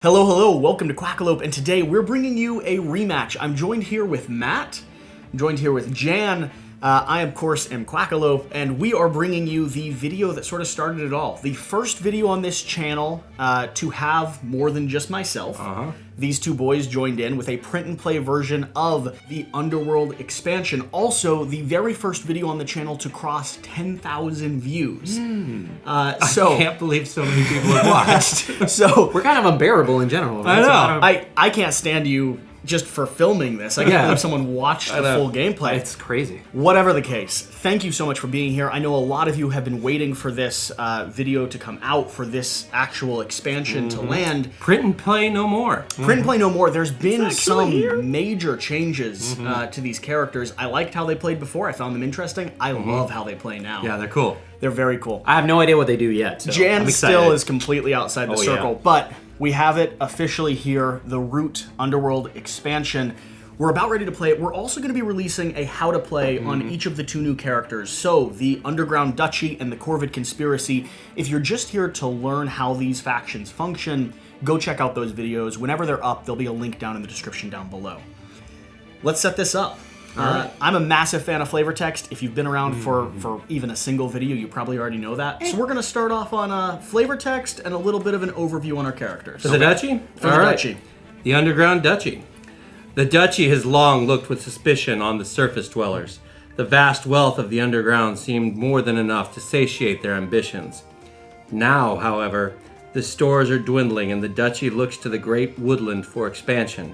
Hello, hello, welcome to Quackalope, and today we're bringing you a rematch. I'm joined here with Matt, I'm joined here with Jan, I of course am Quackalope, and we are bringing you the video that sort of started it all. The first video on this channel to have more than just myself. These two boys joined in with a print and play version of the Underworld expansion. Also, the very first video on the channel to cross 10,000 views. I can't believe so many people have watched. So we're kind of unbearable in general. Right? I know. I can't stand you just for filming this. I can't believe someone watched the full gameplay. It's crazy. Whatever the case, thank you so much for being here. I know a lot of you have been waiting for this video to come out, for this actual expansion to land. Print and play no more. Print and play no more. There's been some major changes to these characters. I liked how they played before. I found them interesting. I love how they play now. Yeah, they're cool. They're very cool. I have no idea what they do yet. So Jan I'm still is completely outside the circle, yeah. but we have it officially here, the Root Underworld expansion. We're about ready to play it. We're also going to be releasing a how to play on each of the two new characters. So, the Underground Duchy and the Corvid Conspiracy. If you're just here to learn how these factions function, go check out those videos. Whenever they're up, there'll be a link down in the description down below. Let's set this up. I'm a massive fan of flavor text. If you've been around for even a single video, you probably already know that. So we're going to start off on flavor text and a little bit of an overview on our characters. For the Duchy? For the Duchy. The Underground Duchy. The Duchy has long looked with suspicion on the surface dwellers. The vast wealth of the underground seemed more than enough to satiate their ambitions. Now, however, the stores are dwindling and the Duchy looks to the great woodland for expansion.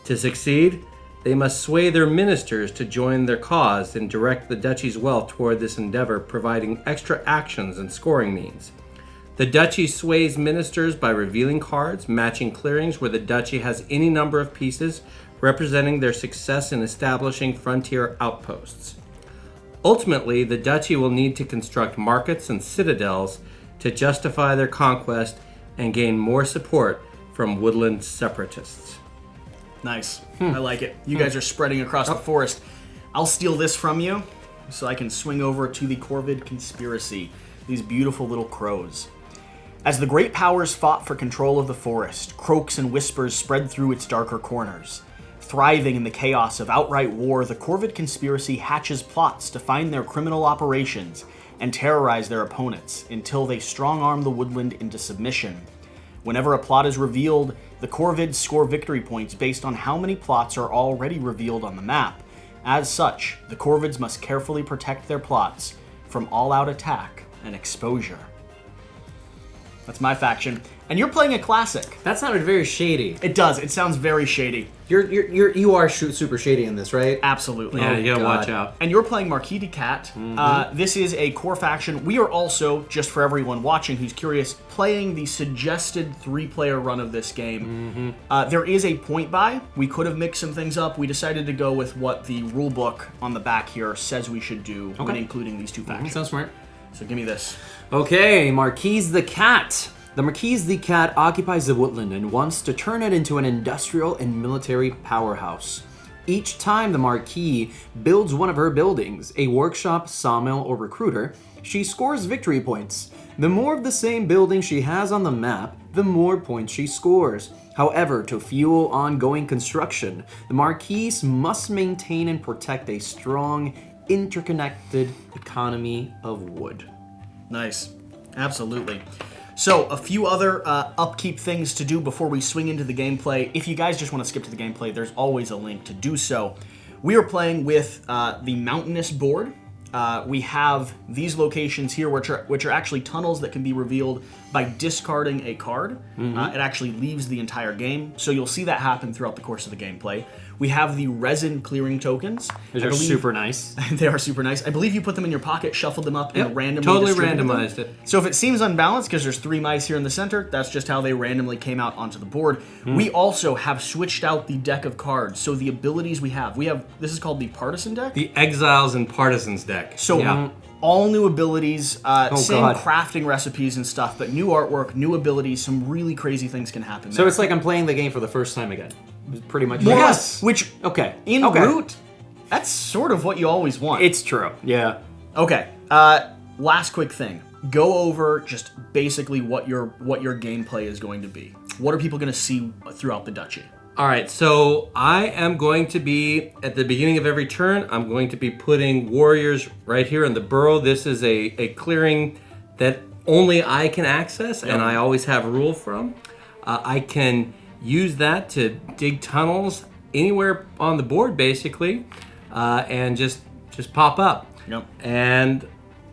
To succeed, they must sway their ministers to join their cause and direct the Duchy's wealth toward this endeavor, providing extra actions and scoring means. The Duchy sways ministers by revealing cards, matching clearings where the Duchy has any number of pieces, representing their success in establishing frontier outposts. Ultimately, the Duchy will need to construct markets and citadels to justify their conquest and gain more support from woodland separatists. Nice. I like it. You guys are spreading across the forest. I'll steal this from you so I can swing over to the Corvid Conspiracy. These beautiful little crows. As the great powers fought for control of the forest, croaks and whispers spread through its darker corners. Thriving in the chaos of outright war, the Corvid Conspiracy hatches plots to find their criminal operations and terrorize their opponents until they strong-arm the woodland into submission. Whenever a plot is revealed, the Corvids score victory points based on how many plots are already revealed on the map. As such, the Corvids must carefully protect their plots from all-out attack and exposure. That's my faction. And you're playing a classic. That sounded very shady. It does. It sounds very shady. You are super shady in this, right? Absolutely. Yeah, you gotta watch out. And you're playing Marquise de Cat. This is a core faction. We are also, just for everyone watching who's curious, playing the suggested 3-player run of this game. There is a point buy. We could have mixed some things up. We decided to go with what the rule book on the back here says we should do when including these two factions. Sounds smart. So give me this. Okay, Marquise de Cat. The Marquise de Cat occupies the woodland and wants to turn it into an industrial and military powerhouse. Each time the Marquis builds one of her buildings, a workshop, sawmill, or recruiter, she scores victory points. The more of the same building she has on the map, the more points she scores. However, to fuel ongoing construction, the Marquise must maintain and protect a strong, interconnected economy of wood. Nice. Absolutely. So, a few other upkeep things to do before we swing into the gameplay. If you guys just want to skip to the gameplay, there's always a link to do so. We are playing with the Mountainous board. We have these locations here, which are actually tunnels that can be revealed by discarding a card. It actually leaves the entire game, so you'll see that happen throughout the course of the gameplay. We have the resin clearing tokens. Those are super nice. They are super nice. I believe you put them in your pocket, shuffled them up, and randomly distributed them. Randomized it. So if it seems unbalanced, because there's 3 mice here in the center, that's just how they randomly came out onto the board. We also have switched out the deck of cards. So the abilities we have, this is called the Partisan deck. The Exiles and Partisans deck. So all new abilities, same crafting recipes and stuff, but new artwork, new abilities, some really crazy things can happen there. So it's like I'm playing the game for the first time again. Pretty much. Yes. Which, in Okay. Root, that's sort of what you always want. It's true. Yeah. Okay. Last quick thing. Go over just basically what your gameplay is going to be. What are people going to see throughout the duchy? All right, so I am going to be, at the beginning of every turn, I'm going to be putting warriors right here in the burrow. This is a clearing that only I can access, and I always have rule from. I can use that to dig tunnels anywhere on the board, basically, and just pop up. Yep. And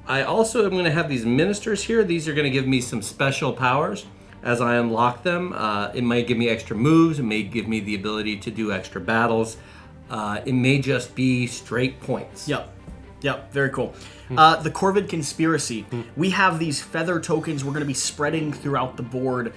I also am going to have these ministers here. These are going to give me some special powers. As I unlock them, it might give me extra moves. It may give me the ability to do extra battles. It may just be straight points. Yep, very cool. The Corvid Conspiracy. We have these feather tokens we're going to be spreading throughout the board,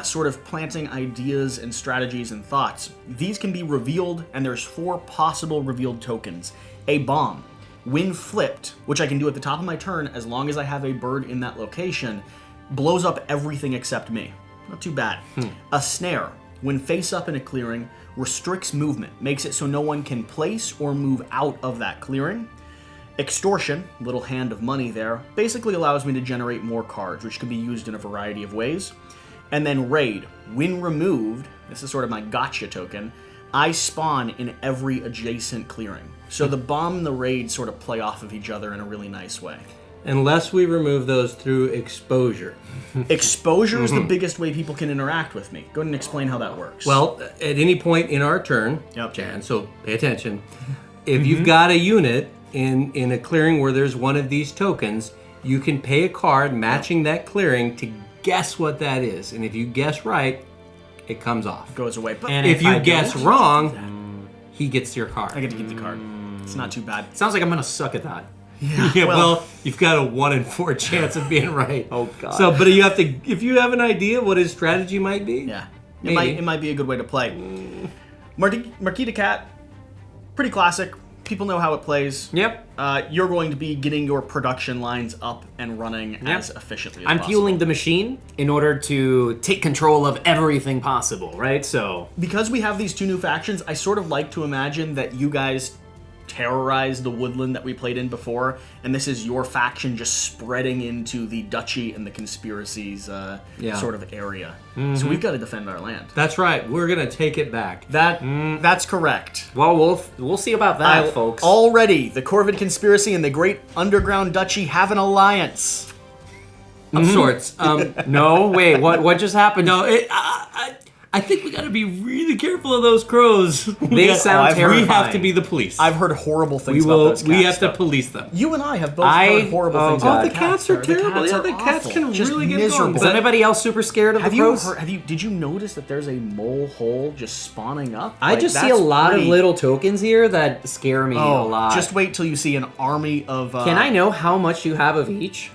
sort of planting ideas and strategies and thoughts. These can be revealed, and there's 4 possible revealed tokens. A bomb. When flipped, which I can do at the top of my turn as long as I have a bird in that location, blows up everything except me. Not too bad. A snare. When face up in a clearing, restricts movement, makes it so no one can place or move out of that clearing. Extortion, little hand of money there, basically allows me to generate more cards, which can be used in a variety of ways. And then raid. When removed, this is sort of my gotcha token, I spawn in every adjacent clearing. So the bomb and the raid sort of play off of each other in a really nice way. Unless we remove those through exposure. Exposure is the biggest way people can interact with me. Go ahead and explain how that works. Well, at any point in our turn, Jan, so pay attention. If you've got a unit in a clearing where there's one of these tokens, you can pay a card matching that clearing to guess what that is. And if you guess right, it comes off. Goes away. But And if you guess wrong, he gets your card. I get to keep the card. It's not too bad. Sounds like I'm gonna suck at that. Yeah, well, you've got a 1 in 4 chance of being right. Oh God. So, but you have to, if you have an idea what his strategy might be. Yeah. Maybe. It might be a good way to play. Marquise de Cat, pretty classic. People know how it plays. Yep. You're going to be getting your production lines up and running as efficiently as I'm possible. fueling the machine in order to take control of everything possible, right? So Because we have these 2 new factions, I sort of like to imagine that you guys terrorize the woodland that we played in before, and this is your faction just spreading into the duchy and the conspiracies sort of area. So we've got to defend our land. That's right. We're gonna take it back. That's correct. well, we'll see about that, folks. Already, the Corvid Conspiracy and the Great Underground Duchy have an alliance. Of sorts. No, wait, what just happened? No, I think we got to be really careful of those crows. They sound terrifying. We have to be the police. I've heard horrible things about those cats. We have to though. police them. You and I have both heard horrible things about the cats are terrible. The cats Yeah, are the cats awful. can Just really get miserable. going. Is anybody else super scared of the crows? Did you notice that there's a mole hole just spawning up? I just see a lot of little tokens here that scare me a lot. Just wait till you see an army of. Can I know how much you have of each?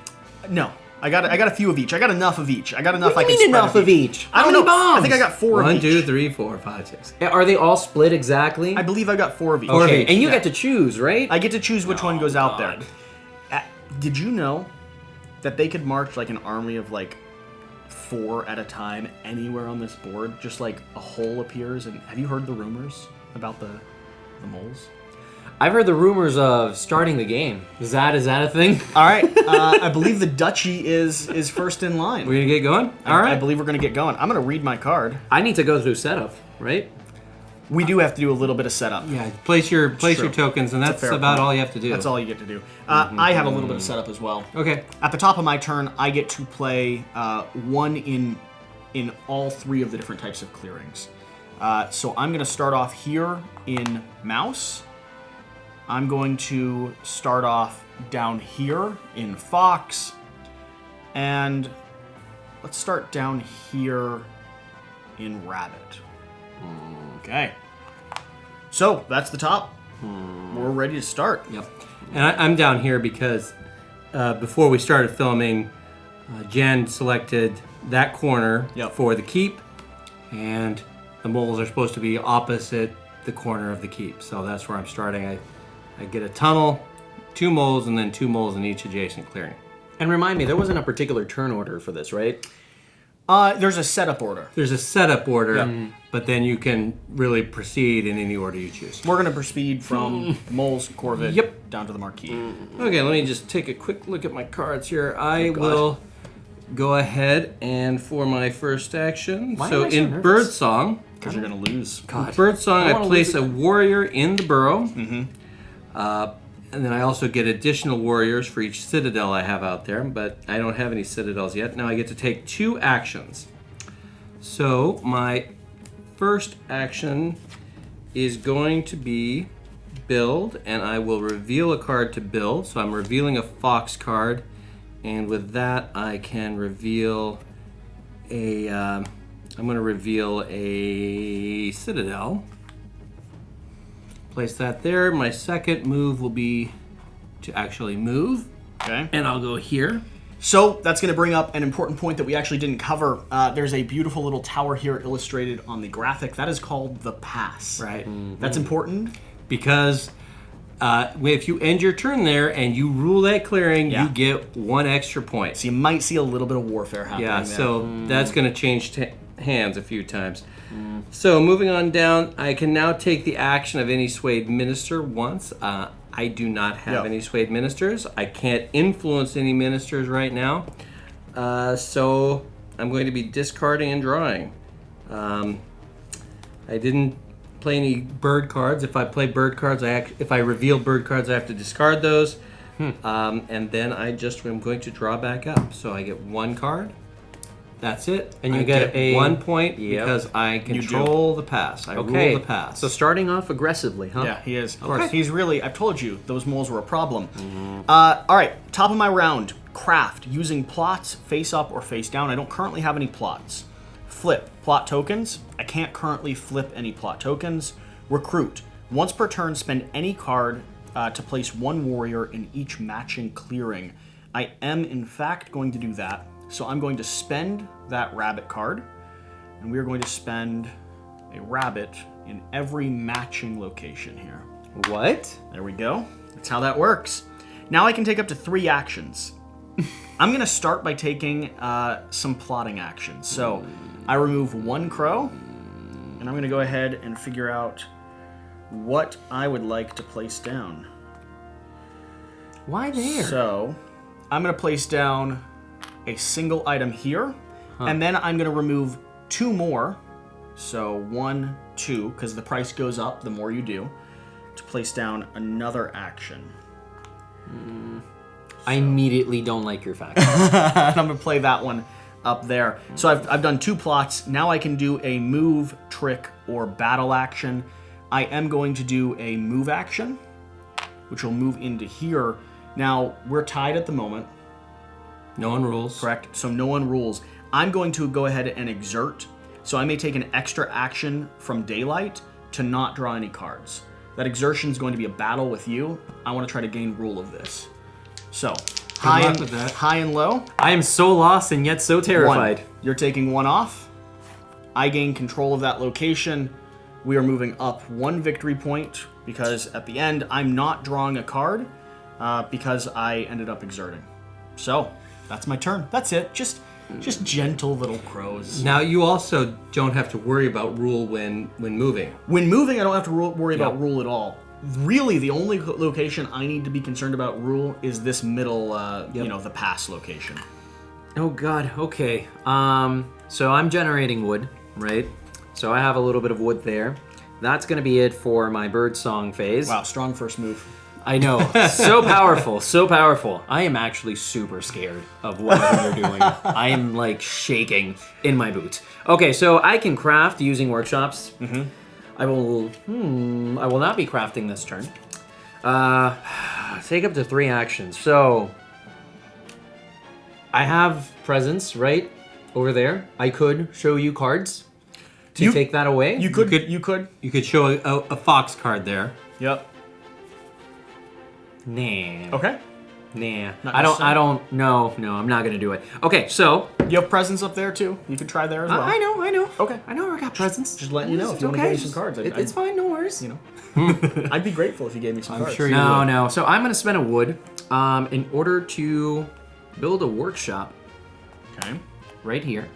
No. I got a few of each. I got enough of each. I got enough. What do I you can mean spread enough of each? I How don't many know. bombs? I think I got 4 of 1, each. 2, 3, 4, 5, 6. Are they all split exactly? I believe I got 4 of each. Four of Okay, each, and you yeah. get to choose, right? I get to choose which one goes out God. there. Did you know that they could march like an army of like 4 at a time anywhere on this board? Just like a hole appears. And have you heard the rumors about the moles? I've heard the rumors of starting the game. Is that a thing? All right. I believe the duchy is first in line. We're gonna get going. All right. I believe we're going to get going. I'm going to read my card. I need to go through setup, right? We do have to do a little bit of setup. Yeah. Place your true. tokens, and that's fair about point. all you have to do. That's all you get to do. I have a little bit of setup as well. Okay. At the top of my turn, I get to play 1 in all 3 of the different types of clearings. So I'm going to start off here in mouse. I'm going to start off down here in fox. And let's start down here in rabbit. Okay. So that's the top. We're ready to start. Yep. And I'm down here because before we started filming, Jen selected that corner for the keep, and the moles are supposed to be opposite the corner of the keep. So that's where I'm starting. I get a tunnel, 2 moles, and then 2 moles in each adjacent clearing. And remind me, there wasn't a particular turn order for this, right? There's a setup order. There's a setup order, but then you can really proceed in any order you choose. We're going to proceed from moles, Corvid, down to the Marquis. Okay, let me just take a quick look at my cards here. I will go ahead and for my first action. Why So am I so in nervous? Birdsong, Because you're going to lose. God. Birdsong, I I wanna place lose a again. warrior in the burrow. And then I also get additional warriors for each citadel I have out there, but I don't have any citadels yet. Now I get to take 2 actions. So my first action is going to be build, and I will reveal a card to build. So I'm revealing a fox card, and with that I can reveal a. I'm going to reveal a citadel. Place that there. My second move will be to actually move, Okay. and I'll go here. So that's going to bring up an important point that we actually didn't cover. There's a beautiful little tower here illustrated on the graphic. That is called the pass. Right. That's important. Because if you end your turn there and you rule that clearing, Yeah. you get 1 extra point. So you might see a little bit of warfare happening Yeah, there. so that's going to change hands a few times. So moving on down, I can now take the action of any swayed minister once. I do not have Yep. any swayed ministers. I can't influence any ministers right now. So I'm going to be discarding and drawing. I didn't play any bird cards. If I play bird cards, if I reveal bird cards, I have to discard those. And then I just am going to draw back up. So I get 1 card. That's it. And you I get a- 1 point Yep. because I control the pass. I Okay. rule the pass. So starting off aggressively, huh? Yeah, he is. Of course. He's really, I've told you, those moles were a problem. All right, top of my round. Craft, using plots, face up or face down. I don't currently have any plots. Flip, plot tokens. I can't currently flip any plot tokens. Recruit, once per turn, spend any card to place 1 warrior in each matching clearing. I am, in fact, going to do that. So I'm going to spend that rabbit card, and we are going to spend a rabbit in every matching location here. What? There we go. That's how that works. Now I can take up to 3 actions. I'm going to start by taking some plotting actions. So I remove 1 crow, and I'm going to go ahead and figure out what I would like to place down. Why there? So I'm going to place down a single item here, and then I'm going to remove 2 more. So 1, 2, because the price goes up the more you do, to place down another action. I immediately don't like your fact. And I'm going to play that one up there. So I've done 2 plots. Now I can do a move, trick, or battle action. I am going to do a move action, which will move into here. Now, we're tied at the moment. no one rules. Correct. So no one rules. I'm going to go ahead and exert. So I may take an extra action from daylight to not draw any cards. That exertion is going to be a battle with you. I want to try to gain rule of this. So high luck and, with that. high and low. I am so lost and yet so terrified. 1. You're taking 1 off. I gain control of that location. We are moving up 1 victory point because at the end I'm not drawing a card because I ended up exerting. So that's my turn. That's it. Just gentle little crows. Now you also don't have to worry about rule when moving. When moving, I don't have to worry about rule at all. Really, the only location I need to be concerned about rule is this middle, the pass location. Oh god, okay. So I'm generating wood, right? So I have a little bit of wood there. That's gonna be it for my birdsong phase. Wow, strong first move. I know. So powerful, so powerful. I am actually super scared of whatever you're doing. I am like shaking in my boots. Okay, so I can craft using workshops. I will not be crafting this turn. Take up to 3 actions. So I have presents right over there. I could show you cards to take that away. You could. You could show a fox card there. Yep. Nah. Okay. Nah. Not I don't. No, I'm not gonna do it. Okay, so You have presents up there too. You could try there as well. I know. Okay. I know I got presents. Just letting you know if It's you want to okay. give me some cards. It's fine, no worries. You know, I'd be grateful if you gave me some cards. sure you- No. So I'm gonna spend a wood in order to build a workshop Okay. right here.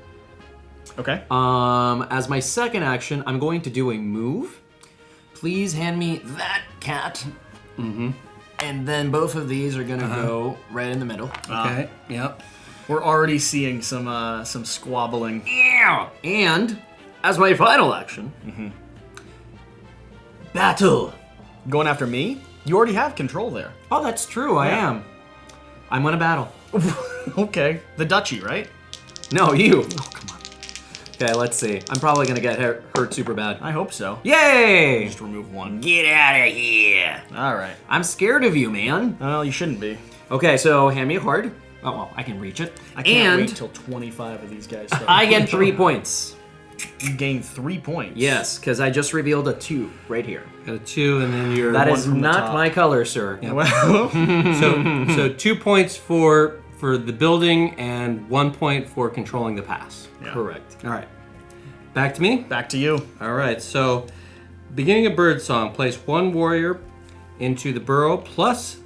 Okay. As my second action, I'm going to do a move. Please hand me that cat. And then both of these are gonna go right in the middle. Okay. Yep. We're already seeing some squabbling. Yeah. And as my final action, battle. Going after me? You already have control there. Oh, that's true. I am. I'm gonna battle. Okay. The duchy, right? No, you. Oh, come on. Okay, let's see. I'm probably gonna get hurt super bad. I hope so. Yay! Just remove one. Get out of here. All right. I'm scared of you, man. Well, you shouldn't be. Okay, so hand me a card. Oh, well, I can reach it. I can't and wait till 25 of these guys start. I get 3 points. You gain 3 points. Yes, because I just revealed a 2 right here. Got a 2, and then you're That one is from the not top. my color, sir. Well, so 2 points for the building and 1 point for controlling the pass. Yeah. Correct. All right, back to me. back to you. All right, so beginning of bird song, place 1 warrior into the burrow plus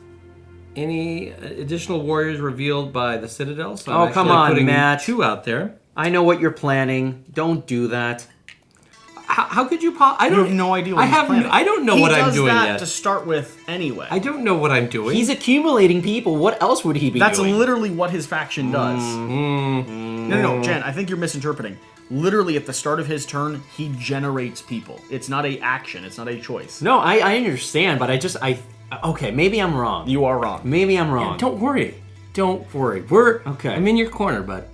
any additional warriors revealed by the citadel. So I'm Oh, come actually on, putting Matt. 2 out there. I know what you're planning. Don't do that. How could you? I You don't have no idea what I he's have. planning. I don't know He what I'm does doing that yet. to start with anyway. I don't know what I'm doing. He's accumulating people. What else would he be That's doing? literally what his faction does. No, Jen, I think you're misinterpreting. Literally, at the start of his turn, he generates people. It's not a action. It's not a choice. No, I understand, but okay, maybe I'm wrong. You are wrong. Maybe I'm wrong. Don't worry. Don't worry. Okay. I'm in your corner, bud.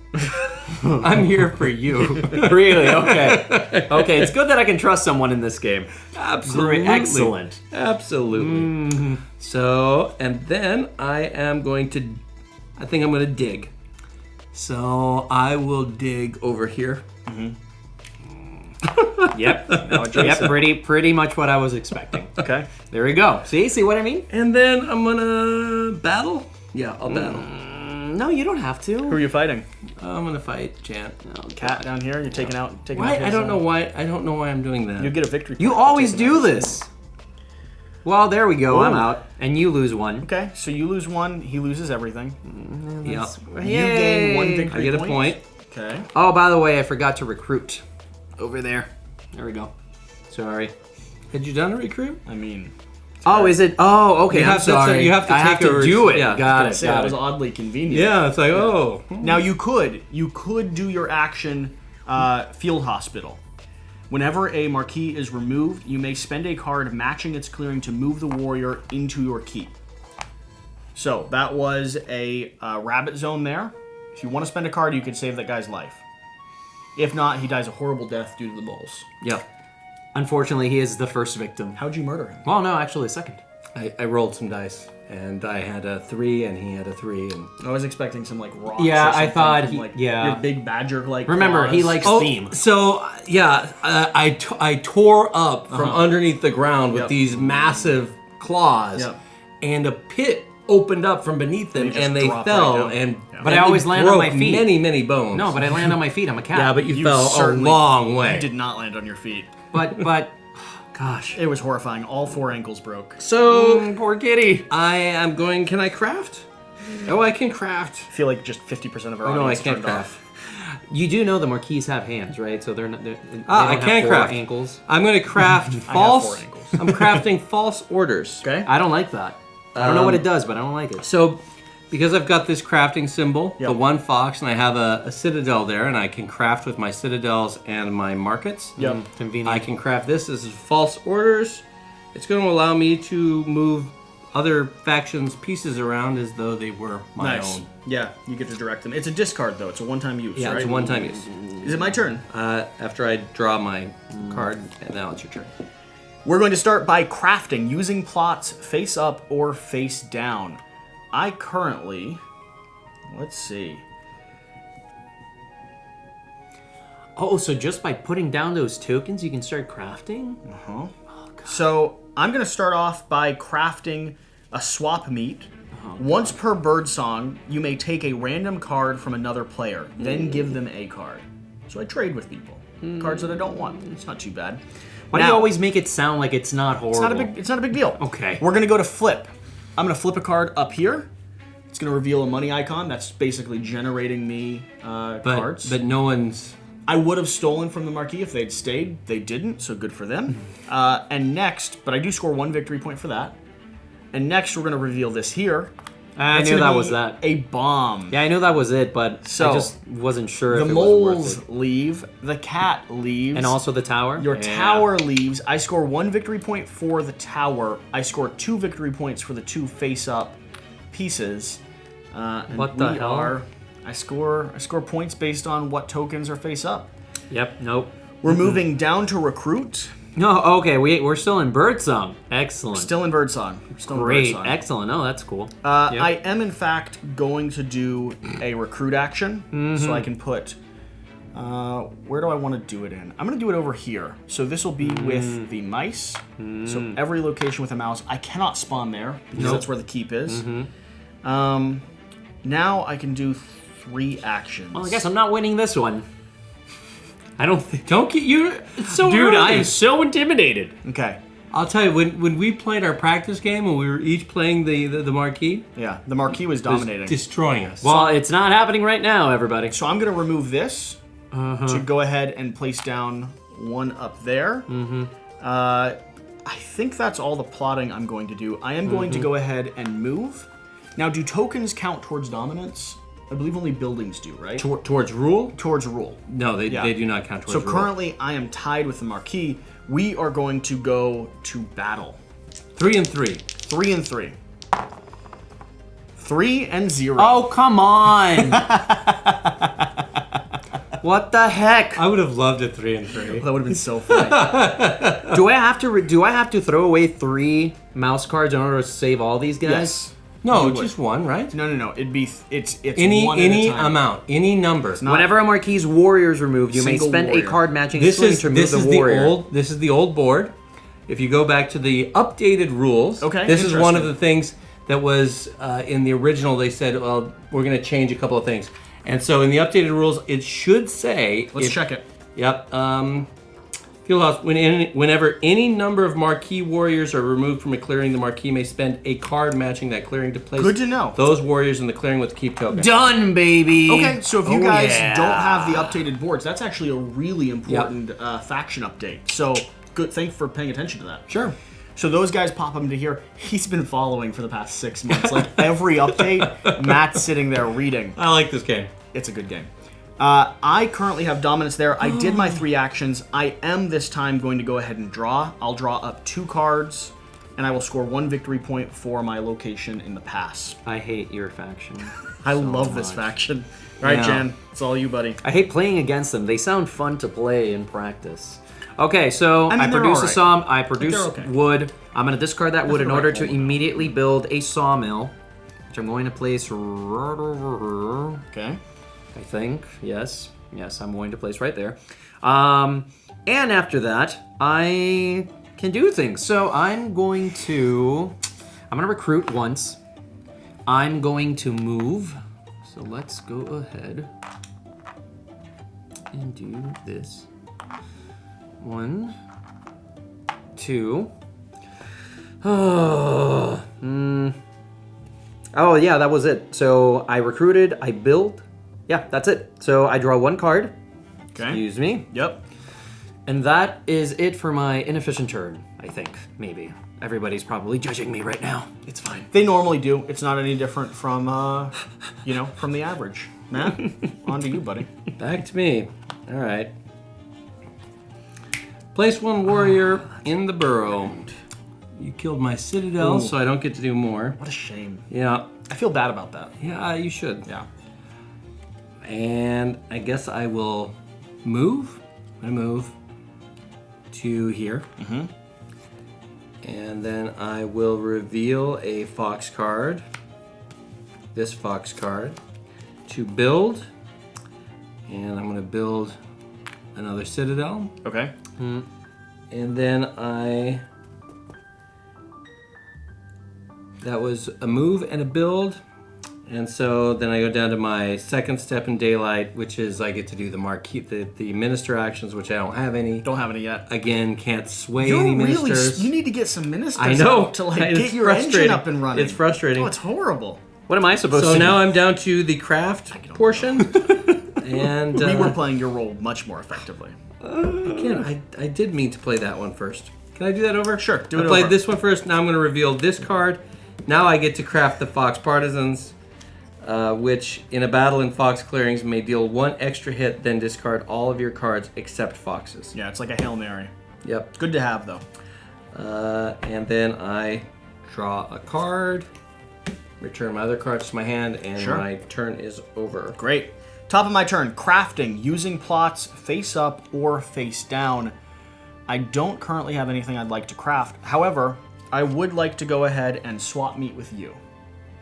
I'm here for you. Really? Okay. Okay, it's good that I can trust someone in this game. Absolutely. Excellent. Absolutely. So, and then I think I'm going to dig. So I will dig over here. Yep. Yep, pretty much what I was expecting. Okay. There we go. See what I mean? And then I'm gonna battle. Yeah, I'll battle. No, you don't have Who to. are you fighting? I'm gonna fight Jan. Cat down here. You're taking out. Why? His, I don't know why. I don't know why I'm doing that. You get a victory. You point for always taking do out his- this. Well, there we go. I'm Ooh. out. And you lose 1. Okay, so you lose 1. He loses everything. Yeah. You gain 1 victory. I get a point. Okay. Oh, by the way, I forgot to recruit. Over there. There we go. Sorry. Had you done a recruit? I mean, Oh, is it? Oh, okay. You I'm have to- sorry. you have to I have take to a- do it. yeah. Got I it. say that Got was it. oddly convenient. Yeah. It's like Now you could do your action field hospital. Whenever a marquee is removed, you may spend a card matching its clearing to move the warrior into your keep. So that was a rabbit zone there. If you want to spend a card, you could save that guy's life. If not, he dies a horrible death due to the bulls. Yeah. Unfortunately, he is the first victim. How'd you murder him? Well, no, actually, second. I rolled some dice, and I had a 3, and he had a 3, and I was expecting some like rocks. Yeah, or I something thought from, he- like, yeah. your big badger like. Remember, he claws. likes Oh, theme. so yeah, I tore up from underneath the ground with Yep. these massive claws, Yep. and a pit opened up from beneath them, They just and they drop fell, right down. and Yeah. But and I always it land on my broke feet. many bones. No, but I land on my feet. I'm a cat. yeah, but you You fell a certainly- long way. You did not land on your feet. but, gosh. It was horrifying. All 4 ankles broke. So Poor kitty. I am going. Can I craft? Oh, I can craft. I feel like just 50% of our Oh no, I audience can't turned craft. off. You do know the Marquis have hands, right? So they don't I have can 4 craft. ankles. I'm going to craft false. 4 ankles. I'm crafting false orders. Okay. I don't like that. I don't know what it does, but I don't like it. So, because I've got this crafting symbol, Yep. the 1 fox, and I have a citadel there, and I can craft with my citadels and my markets. Yep. Convenient. I can craft this. This is false orders. It's going to allow me to move other factions' pieces around as though they were my Nice. own. Yeah, you get to direct them. It's a discard though. It's a one-time use. Yeah, right? it's a one-time use. Is it my turn? After I draw my card, and now it's your turn. We're going to start by crafting using plots face up or face down. I currently, let's see. Oh, so just by putting down those tokens, you can start crafting? So I'm going to start off by crafting a swap meet. Once per bird song, you may take a random card from another player, then give them a card. So I trade with people. Cards that I don't want. It's not too bad. Why do you Now- always make it sound like it's not horrible? It's not a big deal. Okay. We're gonna go to flip. I'm gonna flip a card up here. It's gonna reveal a money icon. That's basically generating me cards. But no one's. I would have stolen from the Marquis if they'd stayed. They didn't, so good for them. And next, but I do score 1 victory point for that. And next, we're gonna reveal this here. I That's knew gonna that be was that. a bomb. Yeah, I knew that was it, but So, I just wasn't sure The if it was worth moles it. leave. The cat leaves. And also the tower? Your Yeah. tower leaves. I score 1 victory point for the tower. I score 2 victory points for the 2 face-up pieces. And What the hell? I score points based on what tokens are face-up. Yep, nope. We're moving down to recruit. No, okay, we're still in Birdsong. Excellent. Still in Birdsong. Still in Great, Birdsong. excellent. Oh, that's cool. Yep. I am in fact going to do a recruit action, so I can put. Where do I want to do it in? I'm going to do it over here. So this will be with the mice. So every location with a mouse. I cannot spawn there because that's where the keep is. Now I can do 3 actions. Well, I guess I'm not winning this one. I don't think. Don't get you. It's so Dude, early. I am so intimidated. Okay. I'll tell you, when we played our practice game and we were each playing the Marquis, Yeah, the Marquis was it was dominating. destroying us. Well, it's not happening right now, everybody. So I'm going to remove this to go ahead and place down 1 up there. I think that's all the plotting I'm going to do. I am going to go ahead and move. Now, do tokens count towards dominance? I believe only buildings do, right? Towards rule? Towards rule. No, they do not count towards So rule. currently, I am tied with the Marquis. We are going to go to battle. 3 and 3. 3 and 3. 3 and 0. Oh, come on! What the heck? I would have loved a 3 and 3. That would have been so funny. Do I have to throw away 3 mouse cards in order to save all these guys? Yes. No, You would. just 1, right? No. It'd be it's Any 1 at a time. amount, any number. not- Whenever a Marquis warrior is removed, you may Single spend warrior. a card matching This swing is to remove the warrior. This is the old board. If you go back to the updated rules, Okay, this is one of interesting. the things that was in the original. They said, well, we're going to change a couple of things, and so in the updated rules, it should say. Let's check it. Yep. Fieldhouse, whenever any number of Marquis warriors are removed from a clearing, the Marquis may spend a card matching that clearing to place Good to know. those warriors in the clearing with the keep token. Done, baby. Okay, so if you Oh, guys yeah. don't have the updated boards, that's actually a really important faction update. So good, thanks for paying attention to that. Sure. So those guys pop him to here. He's been following for the past 6 months. Like every update, Matt's sitting there reading. I like this game. It's a good game. I currently have dominance there. I did my 3 actions. I am this time going to go ahead and draw. I'll draw up 2 cards, and I will score 1 victory point for my location in the pass. I hate your faction. I love this faction. All right, Yeah. Jan, it's all you, buddy. I hate playing against them. They sound fun to play in practice. Okay, so I mean, I they're produce a alright. saw. I produce they're okay. wood. I'm going to discard that wood in the order right to one. immediately build a sawmill, which I'm going to place right over here. Okay. I think. Yes, I'm going to place right there. And after that, I can do things. So I'm going to recruit once. I'm going to move. So let's go ahead and do this. 1, 2. Oh, yeah, that was it. So I recruited, I built. Yeah, that's it. So I draw 1 card. Okay. Excuse me. Yep. And that is it for my inefficient turn, I think. Maybe. Everybody's probably judging me right now. It's fine. They normally do. It's not any different from, from the average. Matt, on to you, buddy. Back to me. All right. Place 1 warrior in the burrow. You killed my citadel, Ooh. so I don't get to do more. What a shame. Yeah. I feel bad about that. Yeah, you should. Yeah. And I guess I will move. I move to here. Mm-hmm. And then I will reveal a fox card. This fox card. To build. And I'm going to build another citadel. Okay. And then that was a move and a build. And so then I go down to my second step in daylight, which is I get to do the Marquis, the minister actions, which I don't have any. Don't have any yet. Again, can't sway any ministers. You need to get some ministers I know. out to like It's get your engine frustrating. up and running. It's frustrating. Oh, it's horrible. What am I supposed So to now do? I'm down to the craft portion. And We were playing your role much more effectively. again, I did mean to play that one first. Can I do that over? Sure, do it I played over. this one first. Now I'm going to reveal this card Now I get to craft the Fox Partisans, which in a battle in Fox clearings may deal 1 extra hit, then discard all of your cards except Foxes. Yeah, it's like a Hail Mary. Yep. Good to have, though. And then I draw a card, return my other cards to my hand, and my turn is over. Great. Top of my turn, crafting, using plots face up or face down. I don't currently have anything I'd like to craft. However, I would like to go ahead and swap meet with you.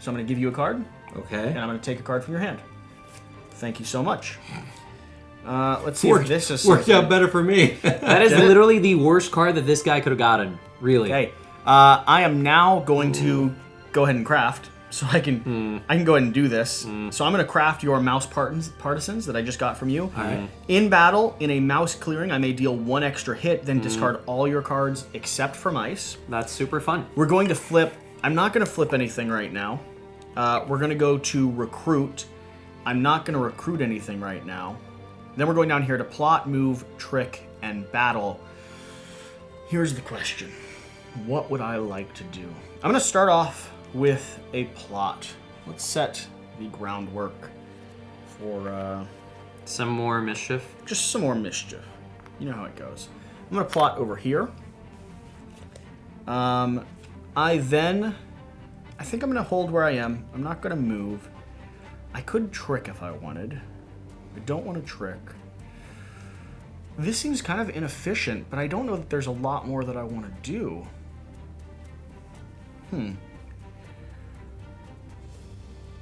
So I'm going to give you a card, Okay. and I'm going to take a card from your hand. Thank you so much. Let's see if this is worked out better for me. That is literally the worst card that this guy could have gotten. Really. Okay. I am now going to go ahead and craft. So I can go ahead and do this. So I'm going to craft your mouse partisans that I just got from you. All right. In battle, in a mouse clearing, I may deal 1 extra hit, then discard all your cards except for mice. That's super fun. We're going to flip. I'm not going to flip anything right now. We're going to go to recruit. I'm not going to recruit anything right now. Then we're going down here to plot, move, trick, and battle. Here's the question. What would I like to do? I'm going to start off with a plot. Let's set the groundwork for Some more mischief. just some more mischief. You know how it goes. I'm going to plot over here. I think I'm going to hold where I am. I'm not going to move. I could trick if I wanted. I don't want to trick. This seems kind of inefficient, but I don't know that there's a lot more that I want to do.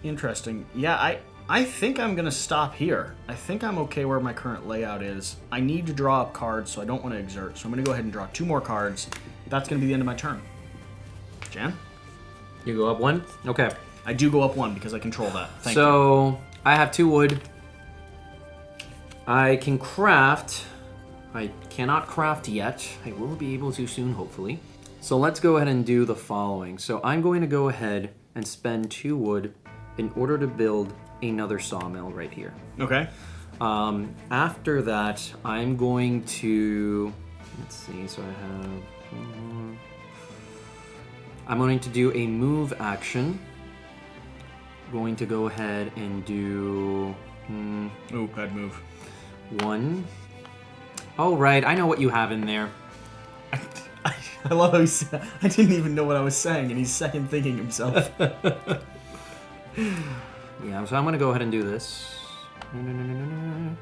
Interesting. Yeah, I think I'm going to stop here. I think I'm okay where my current layout is. I need to draw up cards, so I don't want to exert. So I'm going to go ahead and draw 2 more cards. That's going to be the end of my turn. Jan? You go up 1? Okay. I do go up 1 because I control that. Thank you. So, I have 2 wood. I can craft. I cannot craft yet. I will be able to soon, hopefully. So let's go ahead and do the following. So I'm going to go ahead and spend 2 wood in order to build another sawmill right here. Okay. After that, I'm going to... Let's see, so I have... I'm going to do a move action. Going to go ahead and do... Ooh, bad move. 1. Oh, right, I know what you have in there. I love how he said, I didn't even know what I was saying, and he's second thinking himself. Yeah, so I'm going to go ahead and do this. And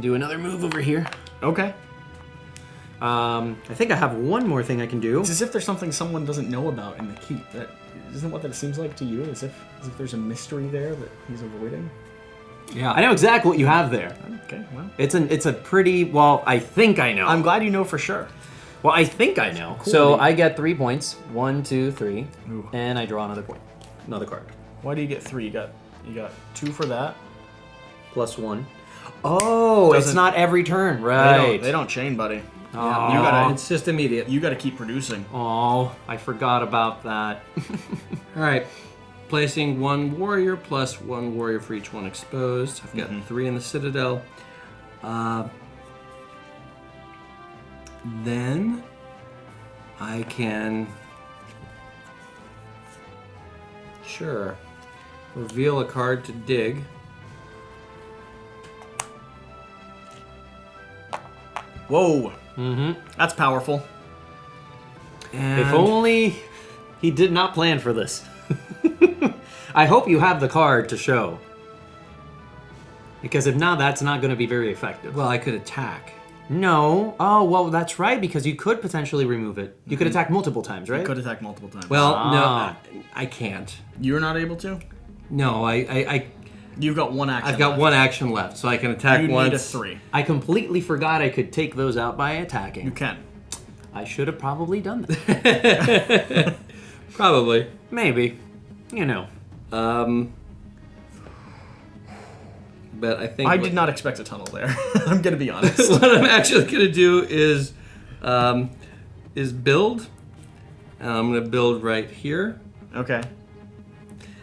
do another move over here. Okay. I think I have one more thing I can do. It's as if there's something someone doesn't know about in the keep. Isn't what that seems like to you? As if there's a mystery there that he's avoiding? Yeah, I know exactly what you have there. Okay, well. It's a pretty, well, I think I know. I'm glad you know for sure. Well, I think I know. Cool. So I get 3 points. 1, 2, 3. Ooh. And I draw another point. Another card. Why do you get 3? You got 2 for that. Plus 1. Oh, it's Doesn't- not every turn. Right. They don't chain, buddy. Oh. You gotta. It's just immediate. You gotta keep producing. Oh, I forgot about that. All right. Placing 1 warrior plus 1 warrior for each one exposed. I've got 3 in the Citadel. Then I can... Sure. Reveal a card to dig. Whoa. Mm-hmm. That's powerful. And If only he did not plan for this. I hope you have the card to show. Because if not, that's not going to be very effective. Well, I could attack. No. Oh, well, that's right, because you could potentially remove it. You could attack multiple times, right? You could attack multiple times. Well, Ah. no, I can't. You're not able to? No, You've got 1 action. I've got left. 1 action left, so I can attack You once. need a 3. I completely forgot I could take those out by attacking. You can. I should have probably done that. Probably. Maybe. You know. But I think I did not expect a tunnel there. I'm gonna be honest. what I'm actually gonna do is build. And I'm gonna build right here. Okay.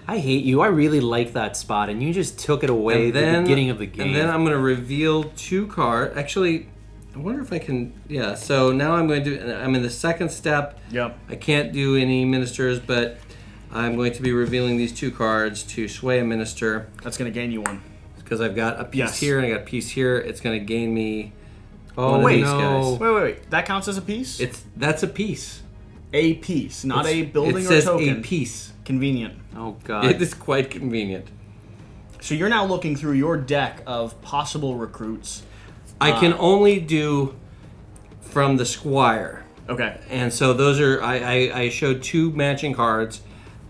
I hate you. I really like that spot, and you just took it away at the beginning of the game. And then I'm gonna reveal 2 cards. Actually, I wonder if I can. Yeah. So now I'm going to. I'm in the second step. Yep. I can't do any ministers, but I'm going to be revealing these 2 cards to sway a minister That's going to gain you 1. because I've got a piece Yes. here and I got a piece here. It's going to gain me. Oh, one of wait, these no. guys. Wait. That counts as a piece? That's a piece. A piece, not a building it or says token. a piece. Convenient. Oh, God. It is quite convenient. So you're now looking through your deck of possible recruits. I can only do from the squire. Okay. And so those are, I showed 2 matching cards.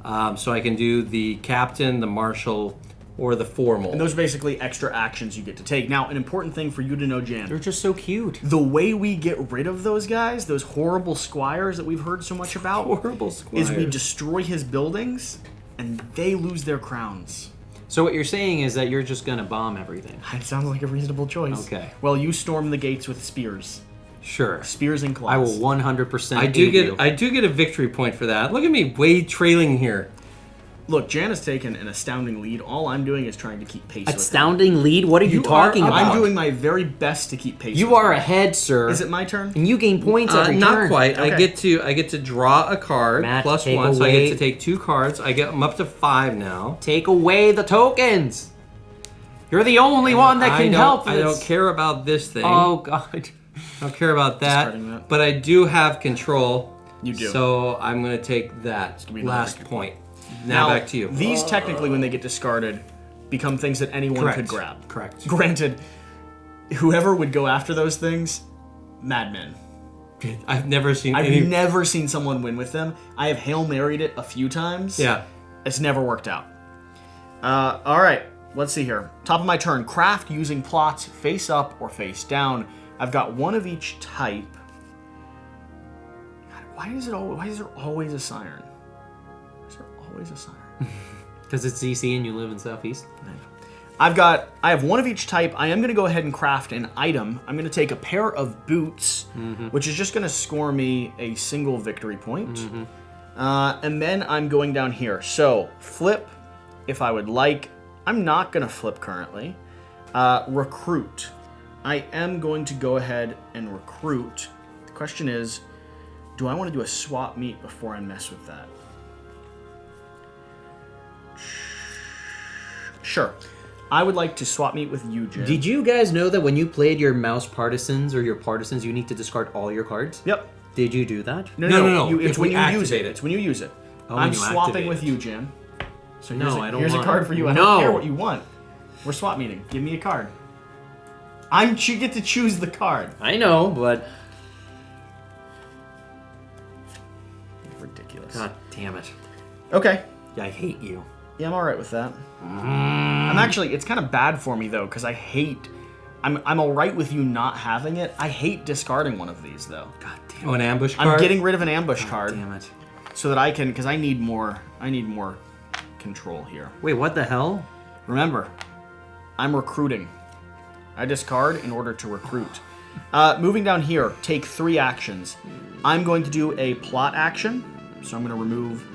So I can do the captain, the marshal, or the formal. And those are basically extra actions you get to take. Now, an important thing for you to know, They're Jan. just so cute. The way we get rid of those guys, those horrible squires that we've heard so much about, Horrible squires. is we destroy his buildings and they lose their crowns. So what you're saying is that you're just gonna bomb everything. It sounds like a reasonable choice. Okay. Well, you storm the gates with spears. Sure. Spears and claws. I will 100% I do aid you. get a victory point for that. Look at me way trailing here. Look, Jan has taken an astounding lead. All I'm doing is trying to keep pace with him. Astounding lead? What are you talking about? I'm doing my very best to keep pace You with are him. ahead, sir. Is it my turn? And you gain points every Not turn. quite. Okay. I get to draw a card Matt, plus take 1, so I away- get to take 2 cards. I'm up to 5 now. Take away the tokens. You're the only one that can help this. I don't care about this thing. Oh, God. I don't care about that. Discarding that. But I do have control. You do. So I'm going to take that be another last victory point. Now back to you. These technically, when they get discarded, become things that anyone Correct. could grab. Correct. Granted, whoever would go after those things, madmen. I've never seen I've any. never seen someone win with them. I have Hail Married it a few times. Yeah. It's never worked out. All right, let's see here. Top of my turn. Craft using plots face up or face down. I've got 1 of each type. God, why is there always a siren? Why is there always a siren? Because it's DC and you live in Southeast. I have 1 of each type. I am going to go ahead and craft an item. I'm going to take a pair of boots, which is just going to score me a single victory point. And then I'm going down here. So, flip, if I would like. I'm not going to flip currently. Recruit. I am going to go ahead and recruit. The question is, do I want to do a swap meet before I mess with that? Sure. I would like to swap meet with you, Jim. Did you guys know that when you played your mouse partisans or your partisans, you need to discard all your cards? Yep. Did you do that? No. It's If when we you use activate it. it. It's when you use it. Oh, I'm when you swapping activate with it. you, Jim. So No, I don't here's want a card it. for you. I No. don't care what you want. We're swap meeting. Give me a card. You get to choose the card. I know, but... Ridiculous. God damn it. Okay. Yeah, I hate you. Yeah, I'm all right with that. I'm actually. It's kind of bad for me though, because I hate. I'm all right with you not having it. I hate discarding one of these though. God damn Oh, it. an ambush card? I'm getting rid of an ambush card Damn it. so that I can, because I need more control here. Wait, what the hell? Remember, I'm recruiting. I discard in order to recruit. Moving down here, take 3 actions. I'm going to do a plot action, so I'm going to remove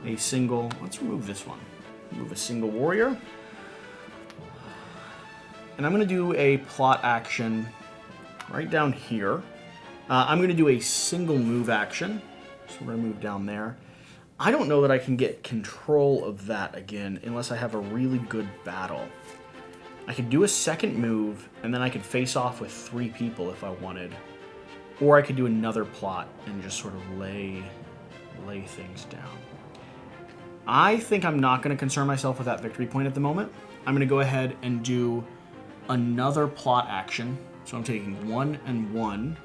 a single. Let's remove this one. Remove a single warrior. And I'm going to do a plot action right down here. I'm going to do a single move action. So we're going to move down there. I don't know that I can get control of that again unless I have a really good battle. I could do a second move, and then I could face off with 3 people if I wanted. Or I could do another plot and just sort of lay things down. I think I'm not going to concern myself with that victory point at the moment. I'm going to go ahead and do another plot action. So I'm taking 1 and 1.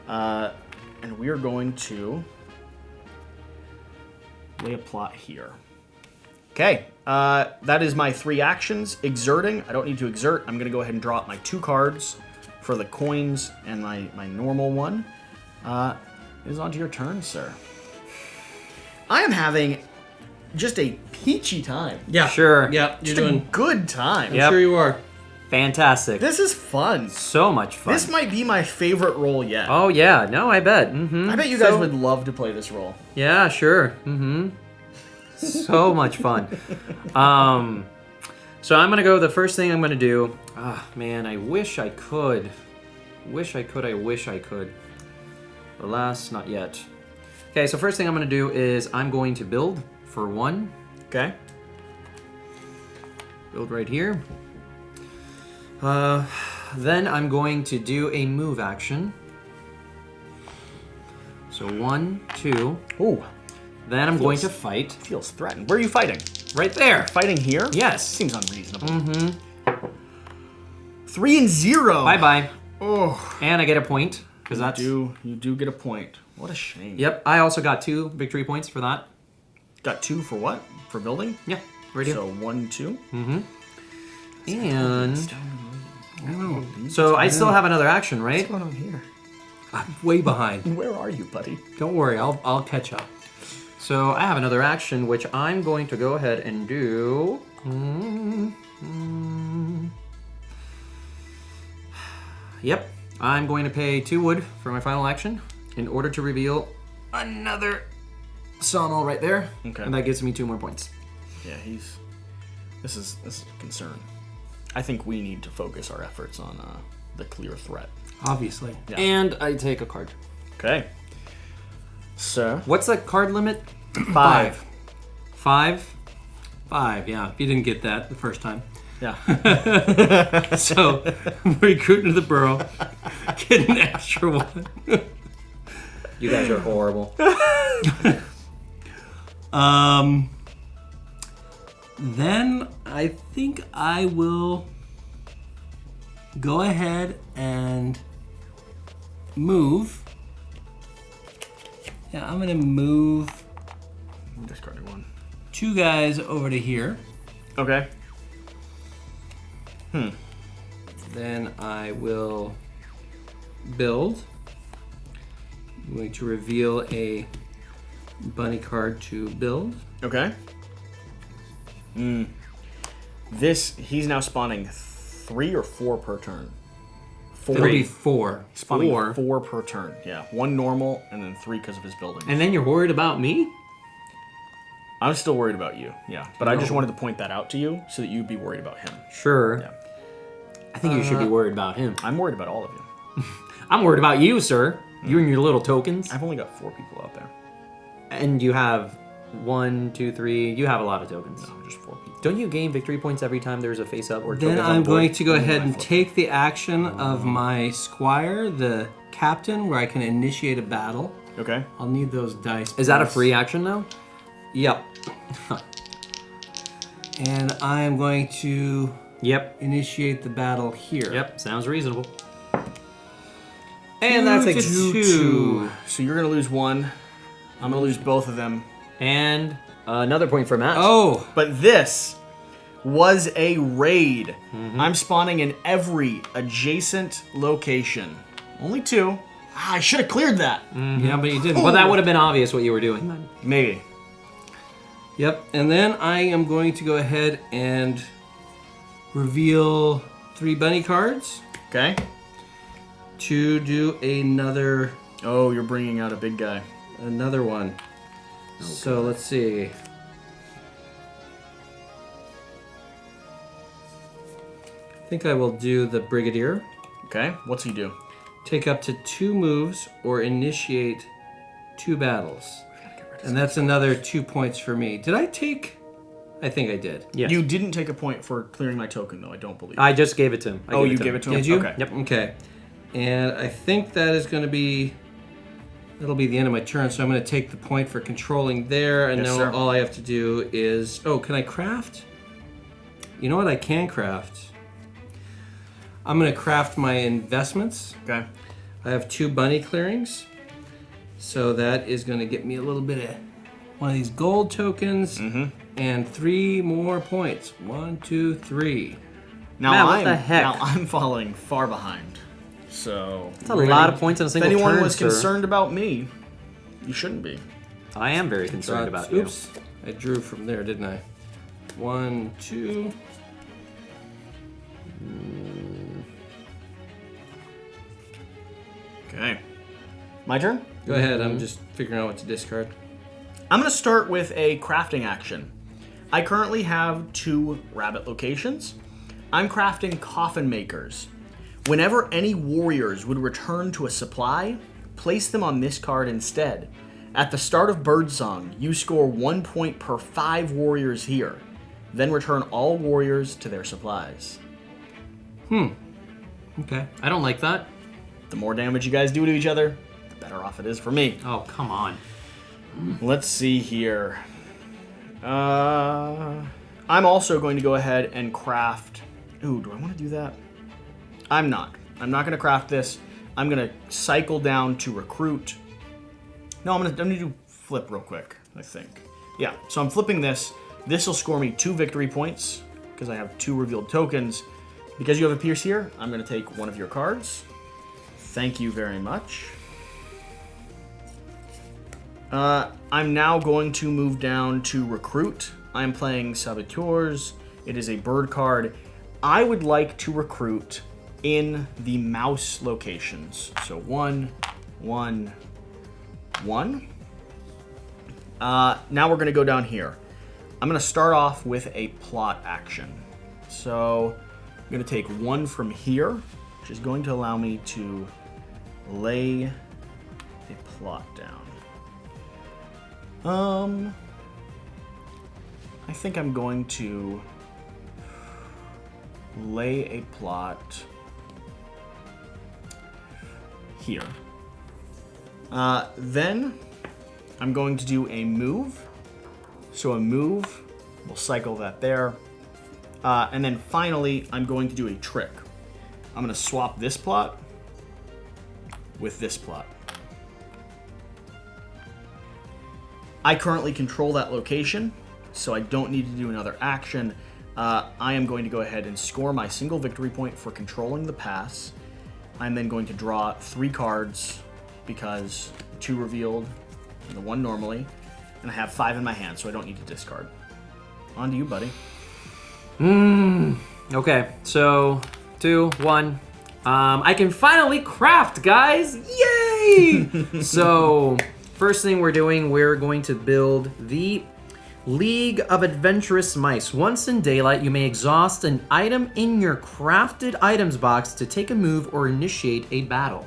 And we are going to lay a plot here. Okay, that is my 3 actions. Exerting, I don't need to exert. I'm going to go ahead and draw up my 2 cards for the coins and my normal one. It is on to your turn, sir. I am having just a peachy time. Yeah. Sure. Yeah, you're Just doing. a good time. Yep. Sure you are. Fantastic. This is fun. So much fun. This might be my favorite role yet. Oh, yeah. No, I bet. Mm-hmm. I bet you guys would love to play this role. Yeah, sure. Mm-hmm. So much fun. So I'm going to go, the first thing I'm going to do, man, I wish I could wish I could. Alas, not yet. Okay, so first thing I'm going to do is I'm going to build for 1. Okay. Build right here. Then I'm going to do a move action. So 1, 2. Ooh, Then I'm going to fight. feels threatened. Where are you fighting? Right there. Fighting here? Yes. Seems unreasonable. Mm-hmm. 3 and 0. Bye-bye. Oh, And I get a point, because that's... you do get a point. What a shame. Yep, I also got 2 victory points for that. Got 2 for what? For building? Yeah, right here. So 1, 2. And... So I still have another action, right? What's going on here? I'm way behind. Where are you, buddy? Don't worry, I'll catch up. So I have another action, which I'm going to go ahead and do... Yep, I'm going to pay 2 wood for my final action in order to reveal another sawmill right there. Okay. And that gives me 2 more points. Yeah, This is a concern. I think we need to focus our efforts on the clear threat. Obviously. Yeah. And I take a card. Okay. Sir? What's the card limit? 5. 5? 5, yeah. If you didn't get that the first time. Yeah. So, recruiting to the burrow. Get an extra 1. You guys are horrible. Then I think I will go ahead and move. Yeah, I'm gonna move Discarded 1. 2 guys over to here. Okay. Then I will build. I'm going to reveal a bunny card to build. Okay. He's now spawning 3 or 4 per turn. 4. It'll be 4. Spawning 4. 4 per turn. Yeah. 1 normal and then 3 because of his building. And then you're worried about me? I'm still worried about you. Yeah. But I just wanted to point that out to you so that you'd be worried about him. Sure. Yeah. I think you should be worried about him. I'm worried about all of you. I'm worried about you, sir. You and your little tokens. I've only got 4 people out there. And you have 1, 2, 3. You have a lot of tokens. No, just 4 people. Don't you gain victory points every time there's a face up or tokens Then on I'm board? going to go Only ahead my and 4. take the action of my squire, the captain, where I can initiate a battle. Okay. I'll need those dice. Is that a points. free action now? Yep. And I am going to Yep. initiate the battle here. Yep. Sounds reasonable. And that's a 2. So you're going to lose 1. I'm going to lose both of them. And another point for Matt. Oh, But this was a raid. I'm spawning in every adjacent location. Only 2. I should have cleared that. yeah, but you didn't. Well, that would have been obvious what you were doing then. Maybe. Yep, and then I am going to go ahead and reveal 3 bunny cards Okay. to do another Oh, you're bringing out a big guy. one. So let's see. I think I will do the Brigadier. Okay. What's he do? Take up to 2 moves or initiate 2 battles. And that's another 2 points for me. Did I take? I think I did. Yes. You didn't take a point for clearing my token, though. I don't believe. I just gave it to him. You gave it to him? Did you? Okay. Yep. Okay. And I think that is going to be, that'll be the end of my turn. So I'm going to take the point for controlling there. And Yes, now sir. all I have to do is, can I craft? You know what I can craft? I'm going to craft my investments. Okay. I have 2 bunny clearings. So that is going to get me a little bit of one of these gold tokens and 3 more points. 1, 2, 3. Now Matt, what the heck? Now I'm falling far behind. So That's a lot of points in a if single anyone turn, was sir. concerned about me, you shouldn't be. I am very concerned about you. Oops. I drew from there, didn't I? 1, 2. Okay. My turn? Go ahead. I'm just figuring out what to discard. I'm going to start with a crafting action. I currently have 2 rabbit locations. I'm crafting coffin makers. Whenever any warriors would return to a supply, place them on this card instead. At the start of Birdsong, you score 1 point per 5 warriors here. Then return all warriors to their supplies. Okay. I don't like that. The more damage you guys do to each other, the better off it is for me. Oh, come on. Let's see here. I'm also going to go ahead and craft... Ooh, do I want to do that? I'm not. I'm not going to craft this. I'm going to cycle down to recruit. No, I'm going to do flip real quick, I think. Yeah, so I'm flipping this. This will score me 2 victory points because I have 2 revealed tokens. Because you have a Pierce here, I'm going to take one of your cards. Thank you very much. I'm now going to move down to recruit. I'm playing Saboteurs. It is a bird card. I would like to recruit in the mouse locations. So 1, 1, 1. Now we're going to go down here. I'm going to start off with a plot action. So I'm going to take 1 from here, which is going to allow me to lay a plot down. I think I'm going to lay a plot here. Then I'm going to do a move. So a move, we'll cycle that there. And then finally, I'm going to do a trick. I'm going to swap this plot with this plot. I currently control that location, so I don't need to do another action. I am going to go ahead and score my single victory point for controlling the pass. I'm then going to draw 3 cards because 2 revealed and the 1 normally, and I have 5 in my hand, so I don't need to discard. On to you, buddy. Okay, so 2, 1. I can finally craft, guys! Yay! So, first thing we're doing, we're going to build the League of Adventurous Mice. Once in daylight, you may exhaust an item in your crafted items box to take a move or initiate a battle.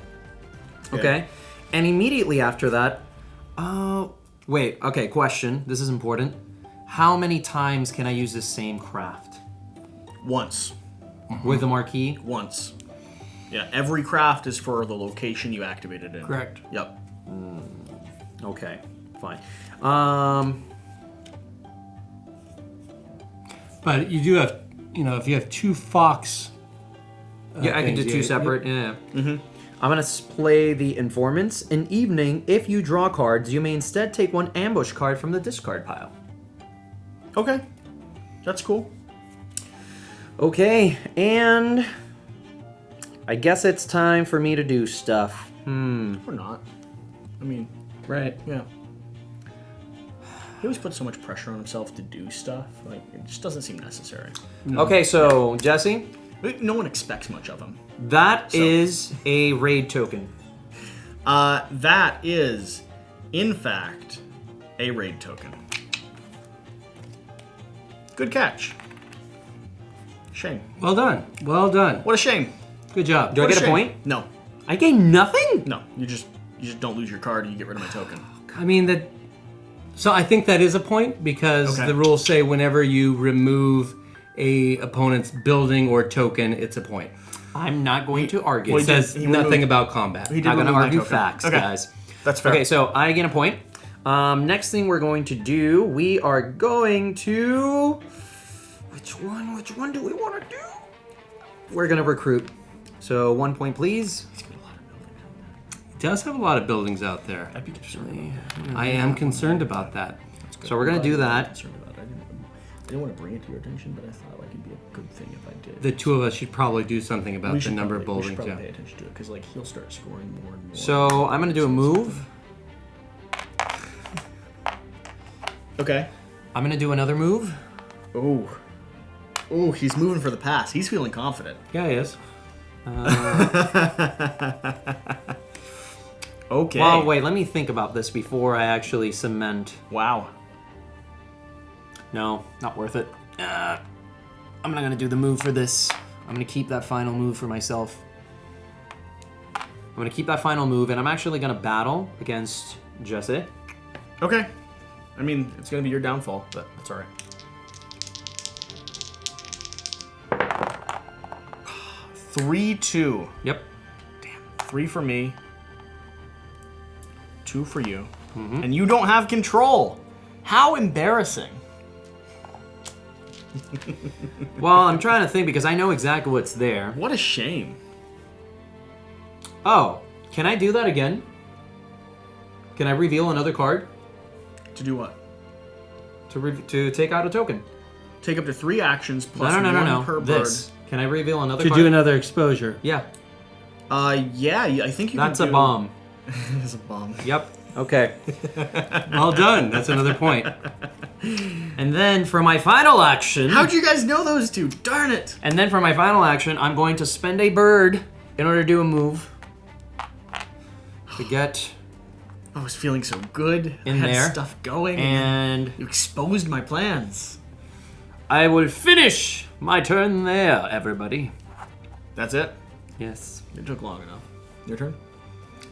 Okay? And immediately after that, wait, okay, question. This is important. How many times can I use this same craft? Once. With the marquee? Once. Yeah, every craft is for the location you activated in. Correct. Yep. Okay, fine. But you do have, if you have 2 fox. Yeah, I can do things, 2 yeah. separate. Yeah. I'm gonna play the Informants. In evening, if you draw cards, you may instead take 1 ambush card from the discard pile. Okay. That's cool. Okay, and I guess it's time for me to do stuff. Or not. I mean, Right. yeah. He always puts so much pressure on himself to do stuff. Like, it just doesn't seem necessary. Okay, so Jesse, No one expects much of him. that is a raid token. That is, in fact, a raid token. Good catch. Shame. Well done. Well done. What a shame. Good job. Do I What a get a shame. point? No. I gain nothing? No. You just don't lose your card and you get rid of my token. I mean, so I think that is a point because Okay. the rules say whenever you remove a opponent's building or token, it's a point. I'm not going to argue. It says he nothing removed- about combat. He did I'm going to remove my argue token. facts, Okay. guys. That's fair. Okay, so I gain a point. Next thing we're going to do, we are going to... Which one do we want to do? We're going to recruit. So 1 point, please. It does have a lot of buildings out there. I'd be concerned about that. I am concerned about that. So we're going to do that. Concerned about it. I didn't want to bring it to your attention, but I thought like it'd be a good thing if I did. The 2 of us should probably do something about We the should number of probably- we should buildings. probably Yeah. pay attention to it because like he'll start scoring more and more. So I'm going to do a move. Okay. I'm going to do another move. Oh, he's moving for the pass. He's feeling confident. Yeah, he is. Okay. Well, wait, let me think about this before I actually cement. Wow. No, not worth it. I'm not going to do the move for this. I'm going to keep that final move for myself. going to keep that final move, and I'm actually going to battle against Jesse. Okay. I mean, it's going to be your downfall, but that's all right. 3-2. Yep. Damn. 3 for me. 2 for you. And you don't have control. How embarrassing. Well, I'm trying to think because I know exactly what's there. What a shame. Oh, can I do that again? Can I reveal another card To do what? to take out a token? Take up to 3 actions plus No. one per This. Can I reveal another To card? do another exposure. Yeah. bird. Yeah, I think you That's can a do... bomb. It's a bomb. Yep. Okay. Well done. That's another point. And then for my final action... How'd you guys know those two? Darn it. And then for my final action, I'm going to spend a bird in order to do a move. To get I was feeling so good. In I had there. stuff going. and You exposed my plans. I will finish my turn there, everybody. That's it? Yes. It took long enough. Your turn?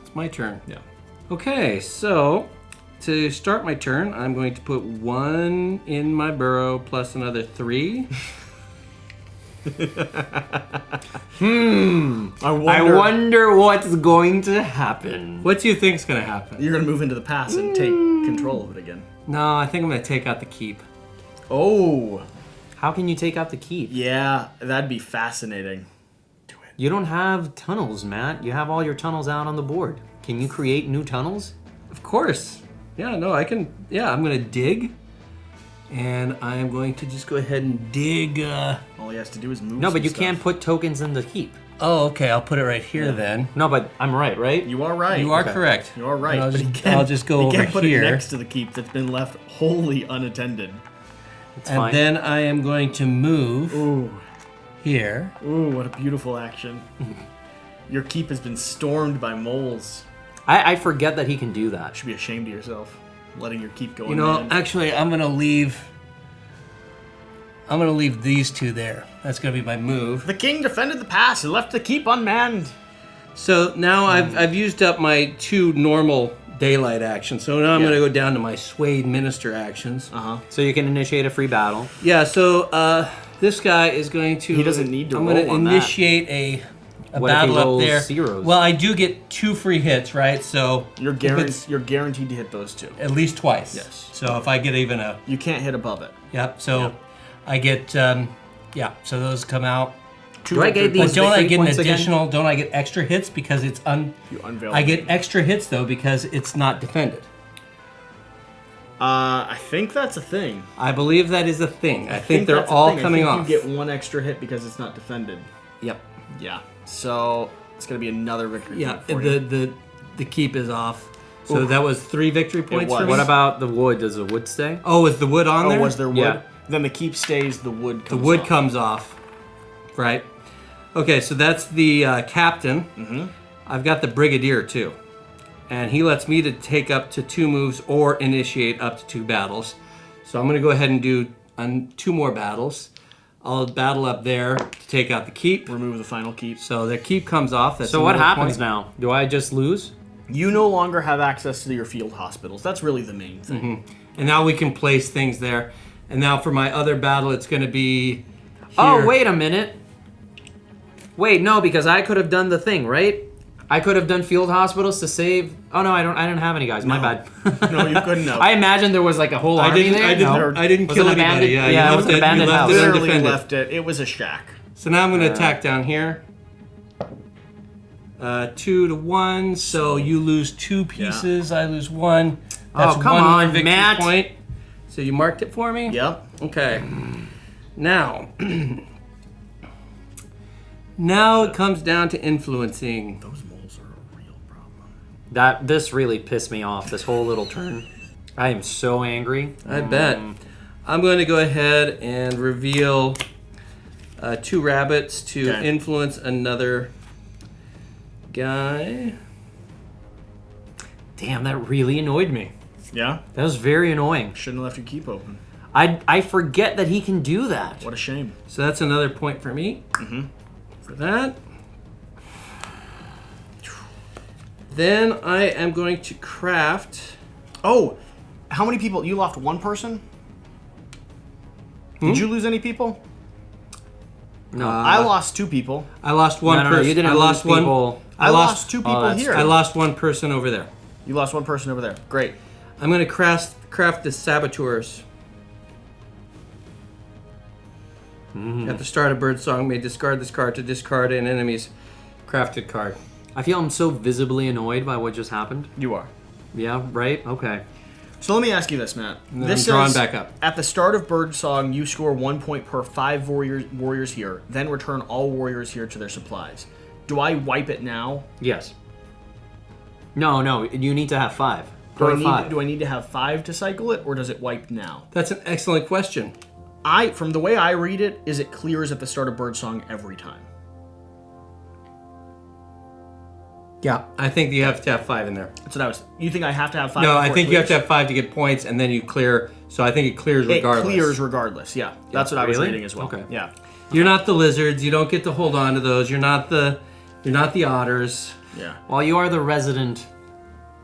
It's my turn. Yeah. Okay, so to start my turn, I'm going to put 1 in my burrow plus another 3. I wonder what's going to happen. What do you think's going to happen? You're going to move into the pass and take control of it again. No, I think I'm going to take out the keep. Oh. How can you take out the keep? Yeah, that'd be fascinating. You don't have tunnels, Matt. You have all your tunnels out on the board. Can you create new tunnels? Of course. Yeah, no, I can. Yeah, I'm going to dig. And I'm going to just go ahead and dig. All he has to do is move No, but some you stuff. can't put tokens in the keep. Oh, okay. I'll put it right here then. No, but I'm right, right? You are right. You are Okay. correct. You are right. And I'll but just, I'll just go you over can't put here. it next to the keep that's been left wholly unattended. It's And fine. then I am going to move Ooh. here. Ooh, what a beautiful action. Your keep has been stormed by moles. I forget that he can do that. You should be ashamed of yourself, letting your keep go You know, in. actually, I'm going to leave these two there. That's going to be my move. The king defended the pass and left the keep unmanned. So now I've used up my 2 normal daylight actions. So now I'm Yeah. going to go down to my swayed minister actions. Uh-huh. So you can initiate a free battle. Yeah, so this guy is going to... He doesn't need to I'm roll going to on that. initiate a What if he battle up rolls there. zeros? Well, I do get 2 free hits, right? So You're if it's guaranteed to hit those two. at least twice. Yes. So if I get even a... You can't hit above it. Yep, so Yep. I get... so those come out. Do I get But these don't I victory get an points again? additional... Don't I get extra hits because it's You unveil I get extra hits, though, because it's not defended. I think that's a thing. I believe that is a thing. I think they're that's a all thing. coming I off. think you get 1 extra hit because it's not defended. Yep. Yeah. So it's gonna be another victory. Yeah, point for you. the keep is off. So that was 3 victory points was. for me. What about the wood? Does the wood stay? Oh, is the wood on Oh, there? was there wood? Yeah. Then the keep stays. The wood The comes. wood off. comes off. Right. Okay, so that's the captain. Mm-hmm. I've got the brigadier too, and he lets me to take up to 2 moves or initiate up to 2 battles. So I'm going to go ahead and do 2 more battles. I'll battle up there to take out the keep. Remove the final keep. So the keep comes off. That's So what another happens point. now? Do I just lose? You no longer have access to your field hospitals. That's really the main thing. And now we can place things there. And now for my other battle, it's going to be here. Oh, wait a minute. Wait, no, because I could have done the thing, right? I could have done field hospitals to save. Oh no, I didn't have any guys. My bad. No, you couldn't have. I imagined there was like a whole army there. No. I didn't Was kill it an anybody. abandoned- Yeah, it you was left an abandoned you left house. it Literally undefended. left it. It was a shack. So now I'm going to attack down here. 2 to 1. So you lose 2 pieces. I lose 1. That's Oh, come 1 more on, victory Matt. point. So you marked it for me? Yep. Okay. Now, now it comes down to influencing. Those moles are a real problem. This really pissed me off. This whole little turn. I am so angry. I bet. I'm going to go ahead and reveal 2 rabbits to Okay. influence another guy. Damn, that really annoyed me. Yeah. That was very annoying. Shouldn't have left your keep open. I forget that he can do that. What a shame. So that's another point for me. For that. Then I am going to craft... Oh, how many people? You lost one person? Did you lose any people? No. I lost 2 people. I lost one person. No, you didn't lose people. I lost 2 people here. I lost one person over there. You lost 1 person over there. Great. I'm going to craft the saboteurs. At the start of Birdsong, may discard this card to discard an enemy's crafted card. I feel I'm so visibly annoyed by what just happened. You are. Yeah, right? Okay. So let me ask you this, Matt. This I'm drawing says, back up. At the start of Birdsong, you score 1 point per 5 warriors here. Then return all warriors here to their supplies. Do I wipe it now? Yes. No, you need to have 5. Do I need to have 5 to cycle it, or does it wipe now? That's an excellent question. From the way I read it, is it clears at the start of Birdsong every time. Yeah, I think you have to have 5 in there. That's what I was. You think I have to have 5? No, I think you have to have 5 to get points, and then you clear. So I think it clears regardless. It clears regardless. Yeah, that's what I was Really? reading as well. Okay. Yeah. You're not the lizards. You don't get to hold on to those. You're not the otters. Yeah. Well, you are the resident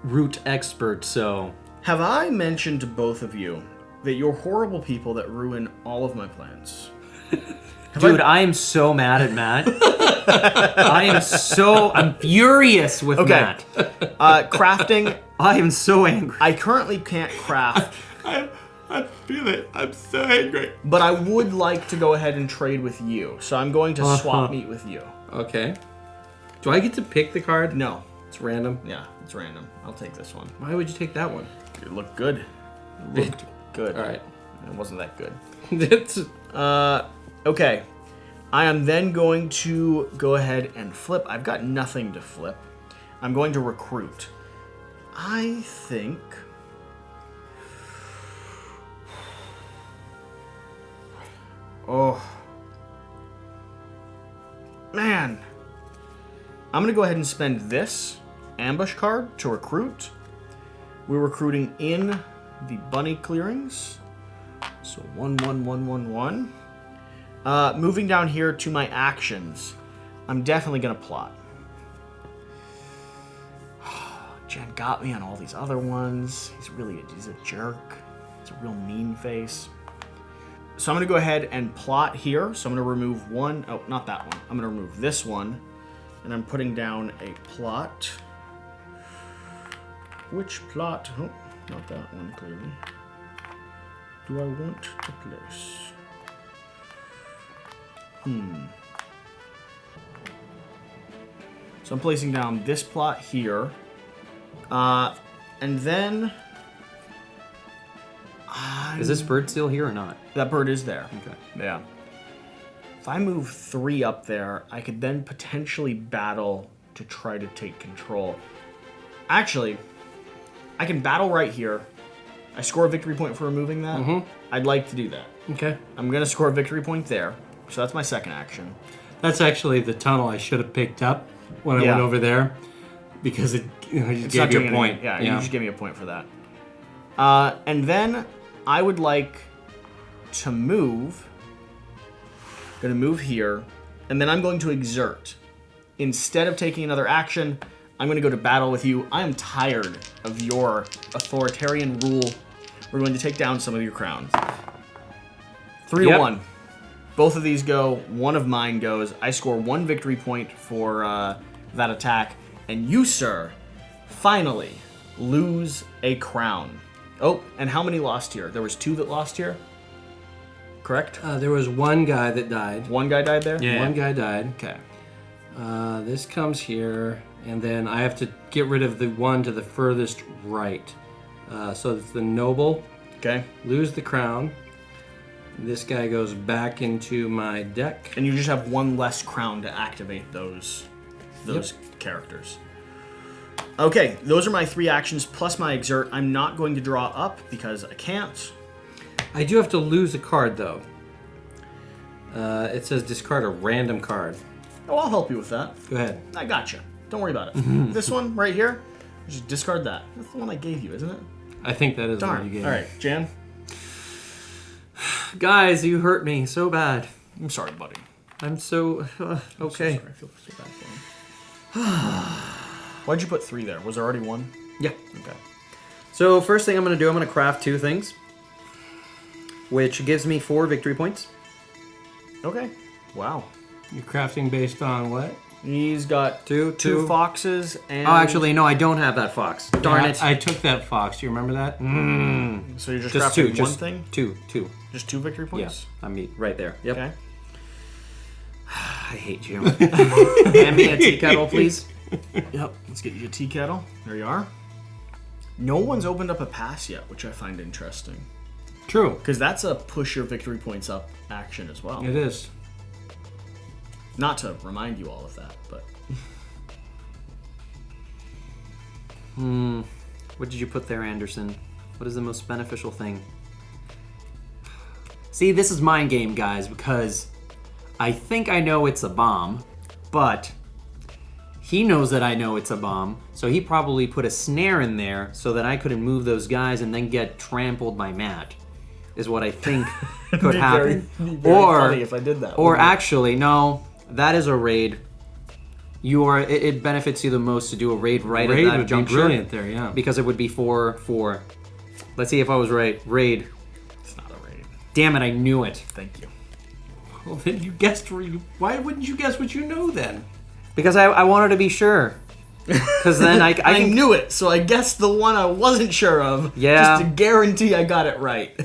root expert, so... Have I mentioned to both of you that you're horrible people that ruin all of my plans? Dude, I am so mad at Matt. I'm furious with Matt. Crafting. I am so angry. I currently can't craft, I feel it. I'm so angry. but I would like to go ahead and trade with you. So I'm going to swap meet with you. Okay. Do I get to pick the card? No. It's random. Yeah, it's random. I'll take this one. Why would you take that one? It looked good. It looked good. All right. It wasn't that good. It's Okay. I am then going to go ahead and flip. I've got nothing to flip. I'm going to recruit. I think... Oh. Man. I'm going to go ahead and spend this ambush card to recruit. We're recruiting in the bunny clearings. So 1, 1, 1, 1, 1. Moving down here to my actions, I'm definitely going to plot. Jen got me on all these other ones. He's a jerk. It's a real mean face. So I'm going to go ahead and plot here. So I'm going to remove one. Oh, not that one. I'm going to remove this one. And I'm putting down a plot. Which plot? Oh, not that one, clearly. Do I want to place? So I'm placing down this plot here. And then... Is this bird still here or not? That bird is there. Okay. Yeah. If I move 3 up there, I could then potentially battle to try to take control. Actually, I can battle right here. I score a victory point for removing that. I'd like to do that. okay. I'm going to score a victory point there. So that's my second action. That's actually the tunnel I should have picked up when I Yeah. went over there, because it just It's not gave you doing a point. anything. Yeah, you just give me a point for that. And then I would like to move. Going to move here, and then I'm going to exert. Instead of taking another action, I'm going to go to battle with you. I am tired of your authoritarian rule. We're going to take down some of your crowns. 3 to 1. Both of these go. One of mine goes. I score 1 victory point for that attack. And you, sir, finally lose a crown. Oh, and how many lost here? There was 2 that lost here? Correct? There was one guy that died. One guy died there? Yeah. One guy died. Okay. This comes here, and then I have to get rid of the one to the furthest right. So it's the noble. Okay. Lose the crown. This guy goes back into my deck. And you just have 1 less crown to activate those characters. Okay, those are my 3 actions plus my exert. I'm not going to draw up because I can't. I do have to lose a card, though. It says discard a random card. Oh, I'll help you with that. Go ahead. I gotcha. Don't worry about it. This one right here, just discard that. That's the one I gave you, isn't it? I think that is the one Darn. you gave All me. right, Jan. Guys, you hurt me so bad. I'm sorry, buddy. I'm so... okay. I feel so bad for him. Why'd you put 3 there? Was there already 1? Yeah. Okay. So first thing I'm going to do, I'm going to craft 2 things, which gives me 4 victory points. Okay. Wow. You're crafting based on what? He's got Two. two foxes and... Oh, actually, no, I don't have that fox. Darn it. I took that fox. Do you remember that? So you're just Just crafting 2. one Just thing? 2. Just 2 victory points? Yes, I'm right there. Yep. Okay. I hate you. Hand me a tea kettle, please. Yep. Let's get you a tea kettle. There you are. No one's opened up a pass yet, which I find interesting. True. Because that's a push your victory points up action as well. It is. Not to remind you all of that, but... What did you put there, Anderson? What is the most beneficial thing? See, this is mind game, guys, because I think I know it's a bomb, but he knows that I know it's a bomb, so he probably put a snare in there so that I couldn't move those guys and then get trampled by Matt, is what I think could happen. funny if I did that. Or actually, no, that is a raid. It benefits you the most to do a raid right Raid at that would juncture. be brilliant there, yeah. Because it would be 4-4. Let's see if I was right. Raid. It's not a raid. Damn it, I knew it. Thank you. Well, then you guessed. Why wouldn't you guess what you know then? Because I wanted to be sure. Because then I I can... knew it, so I guessed the one I wasn't sure of. Yeah. Just to guarantee I got it right.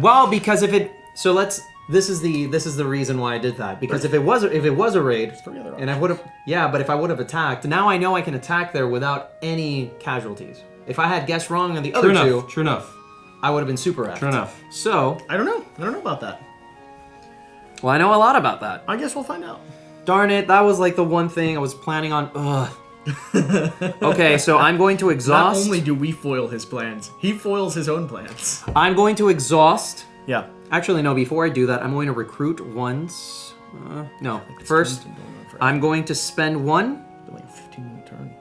Well, because if it... So let's... This is the reason why I did that. Because if it was a raid, and I would have... Yeah, but if I would have attacked, now I know I can attack there without any casualties. If I had guessed wrong on the other two, True enough. I would have been super effed. True enough. So... I don't know about that. Well, I know a lot about that. I guess we'll find out. Darn it, that was like the one thing I was planning on... Ugh. Okay, so I'm going to exhaust... Not only do we foil his plans, he foils his own plans. I'm going to exhaust... Yeah. Actually, no, before I do that, I'm going to recruit once... no, first, I'm going to spend 1... Like a 15-minute turn.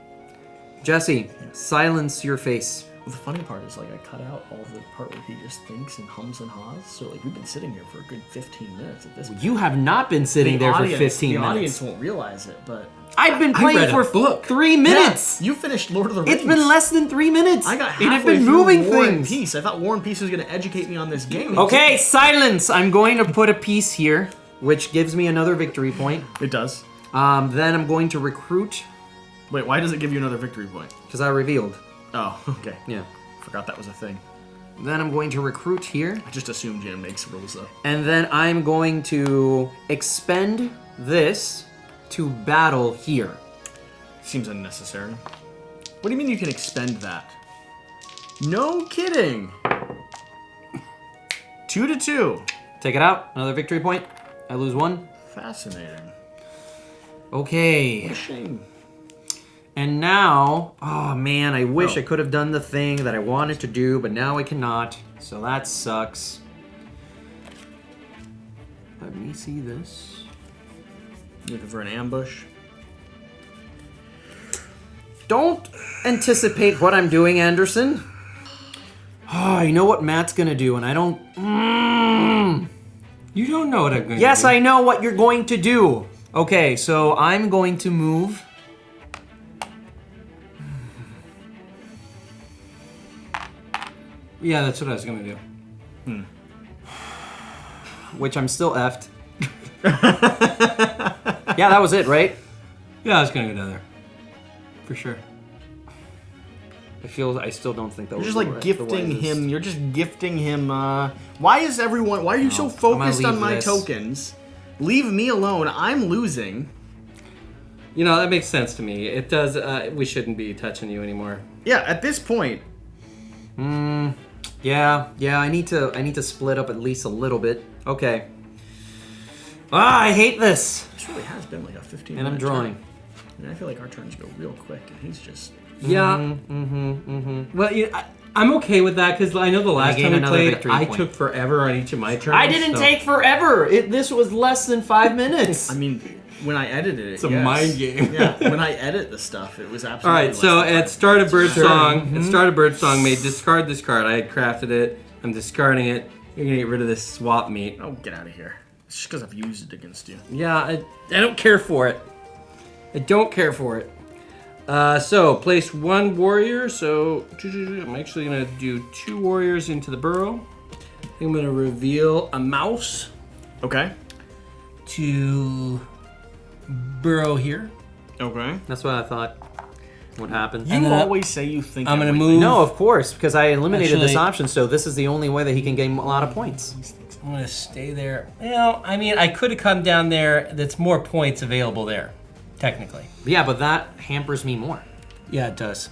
Jesse, silence your face. Well, the funny part is, like, I cut out all the part where he just thinks and hums and haws. So, like, we've been sitting here for a good 15 minutes at this point. You have not been sitting there for 15 minutes. The audience won't realize it, but... I've been playing read a for book. 3 minutes! Yeah, you finished Lord of the Rings. It's been less than 3 minutes! I got and halfway I've been through moving War and things! Peace. I thought War and Peace was going to educate me on this game. Okay, silence! I'm going to put a piece here, which gives me another victory point. It does. Then I'm going to recruit, Wait, why does it give you another victory point? because I revealed. Oh, okay. Yeah. Forgot that was a thing. Then I'm going to recruit here. I just assumed Jan makes rules up. And then I'm going to expend this to battle here. Seems unnecessary. What do you mean you can expend that? No kidding. 2-2. Take it out. Another victory point. I lose 1. Fascinating. Okay. Shame. And now... Oh, man, I wish Oh. I could have done the thing that I wanted to do, but now I cannot. So that sucks. Let me see this. Looking for an ambush? Don't anticipate what I'm doing, Anderson. Oh, you know what Matt's gonna do, and I don't... You don't know what I'm going to do. Yes, I know what you're going to do. Okay, so I'm going to move... Yeah, that's what I was going to do. Which I'm still effed. Yeah, that was it, right? Yeah, I was going to go down there. For sure. I still don't think that You're was just like gifting him. You're just gifting him. Why are you so focused on leave my this. tokens? Leave me alone. I'm losing. You know, that makes sense to me. It does. We shouldn't be touching you anymore. Yeah, at this point. Yeah, I need to split up at least a little bit. Okay. I hate this. This really has been like a 15 And I'm drawing. turn. I mean, I feel like our turns go real quick, and he's just... Yeah. Well, I'm okay with that because I know the last gain time we another played, victory I point. took forever on each of my turns. I didn't so- take forever. This was less than 5 minutes. I mean, when I edited it, It's a mind game. Yeah, when I edit the stuff, it was All absolutely right, less so than at 5 start of minutes. Birdsong, at start of Birdsong, made discard this card. I had crafted it. I'm discarding it. You're gonna get rid of this swap meat. Oh, get out of here. It's just because I've used it against you. Yeah, I don't care for it. I don't care for it. So, place 1 warrior. So, I'm actually going to do 2 warriors into the burrow. I'm going to reveal a mouse Okay. to burrow here. Okay. That's what I thought would happen. You always say you think. I'm going to everything. move. No, of course, because I eliminated this Actually- option, so this is the only way that he can gain a lot of points. I'm going to stay there. Well, I mean, I could have come down there. That's more points available there, technically. Yeah, but that hampers me more. Yeah, it does.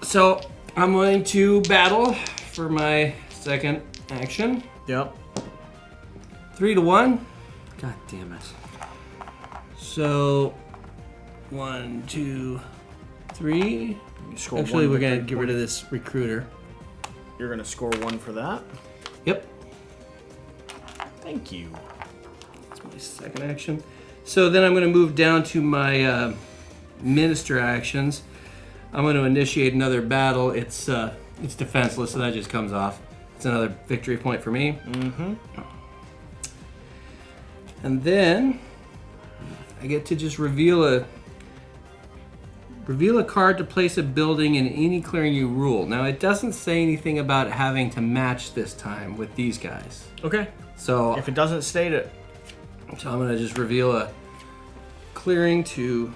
So, I'm going to battle for my second action. Yep. 3 to 1. God damn it. So, 1, 2, 3. You score Actually, one we're going to victory get rid point. of this recruiter. You're gonna score 1 for that. Yep. Thank you. That's my second action. So then I'm going to move down to my minister actions. I'm going to initiate another battle. It's defenseless, so that just comes off. It's another victory point for me. Mm-hmm. And then I get to just reveal a card to place a building in any clearing you rule. Now it doesn't say anything about having to match this time with these guys. Okay. So If it doesn't state it, I'm going to just reveal a clearing to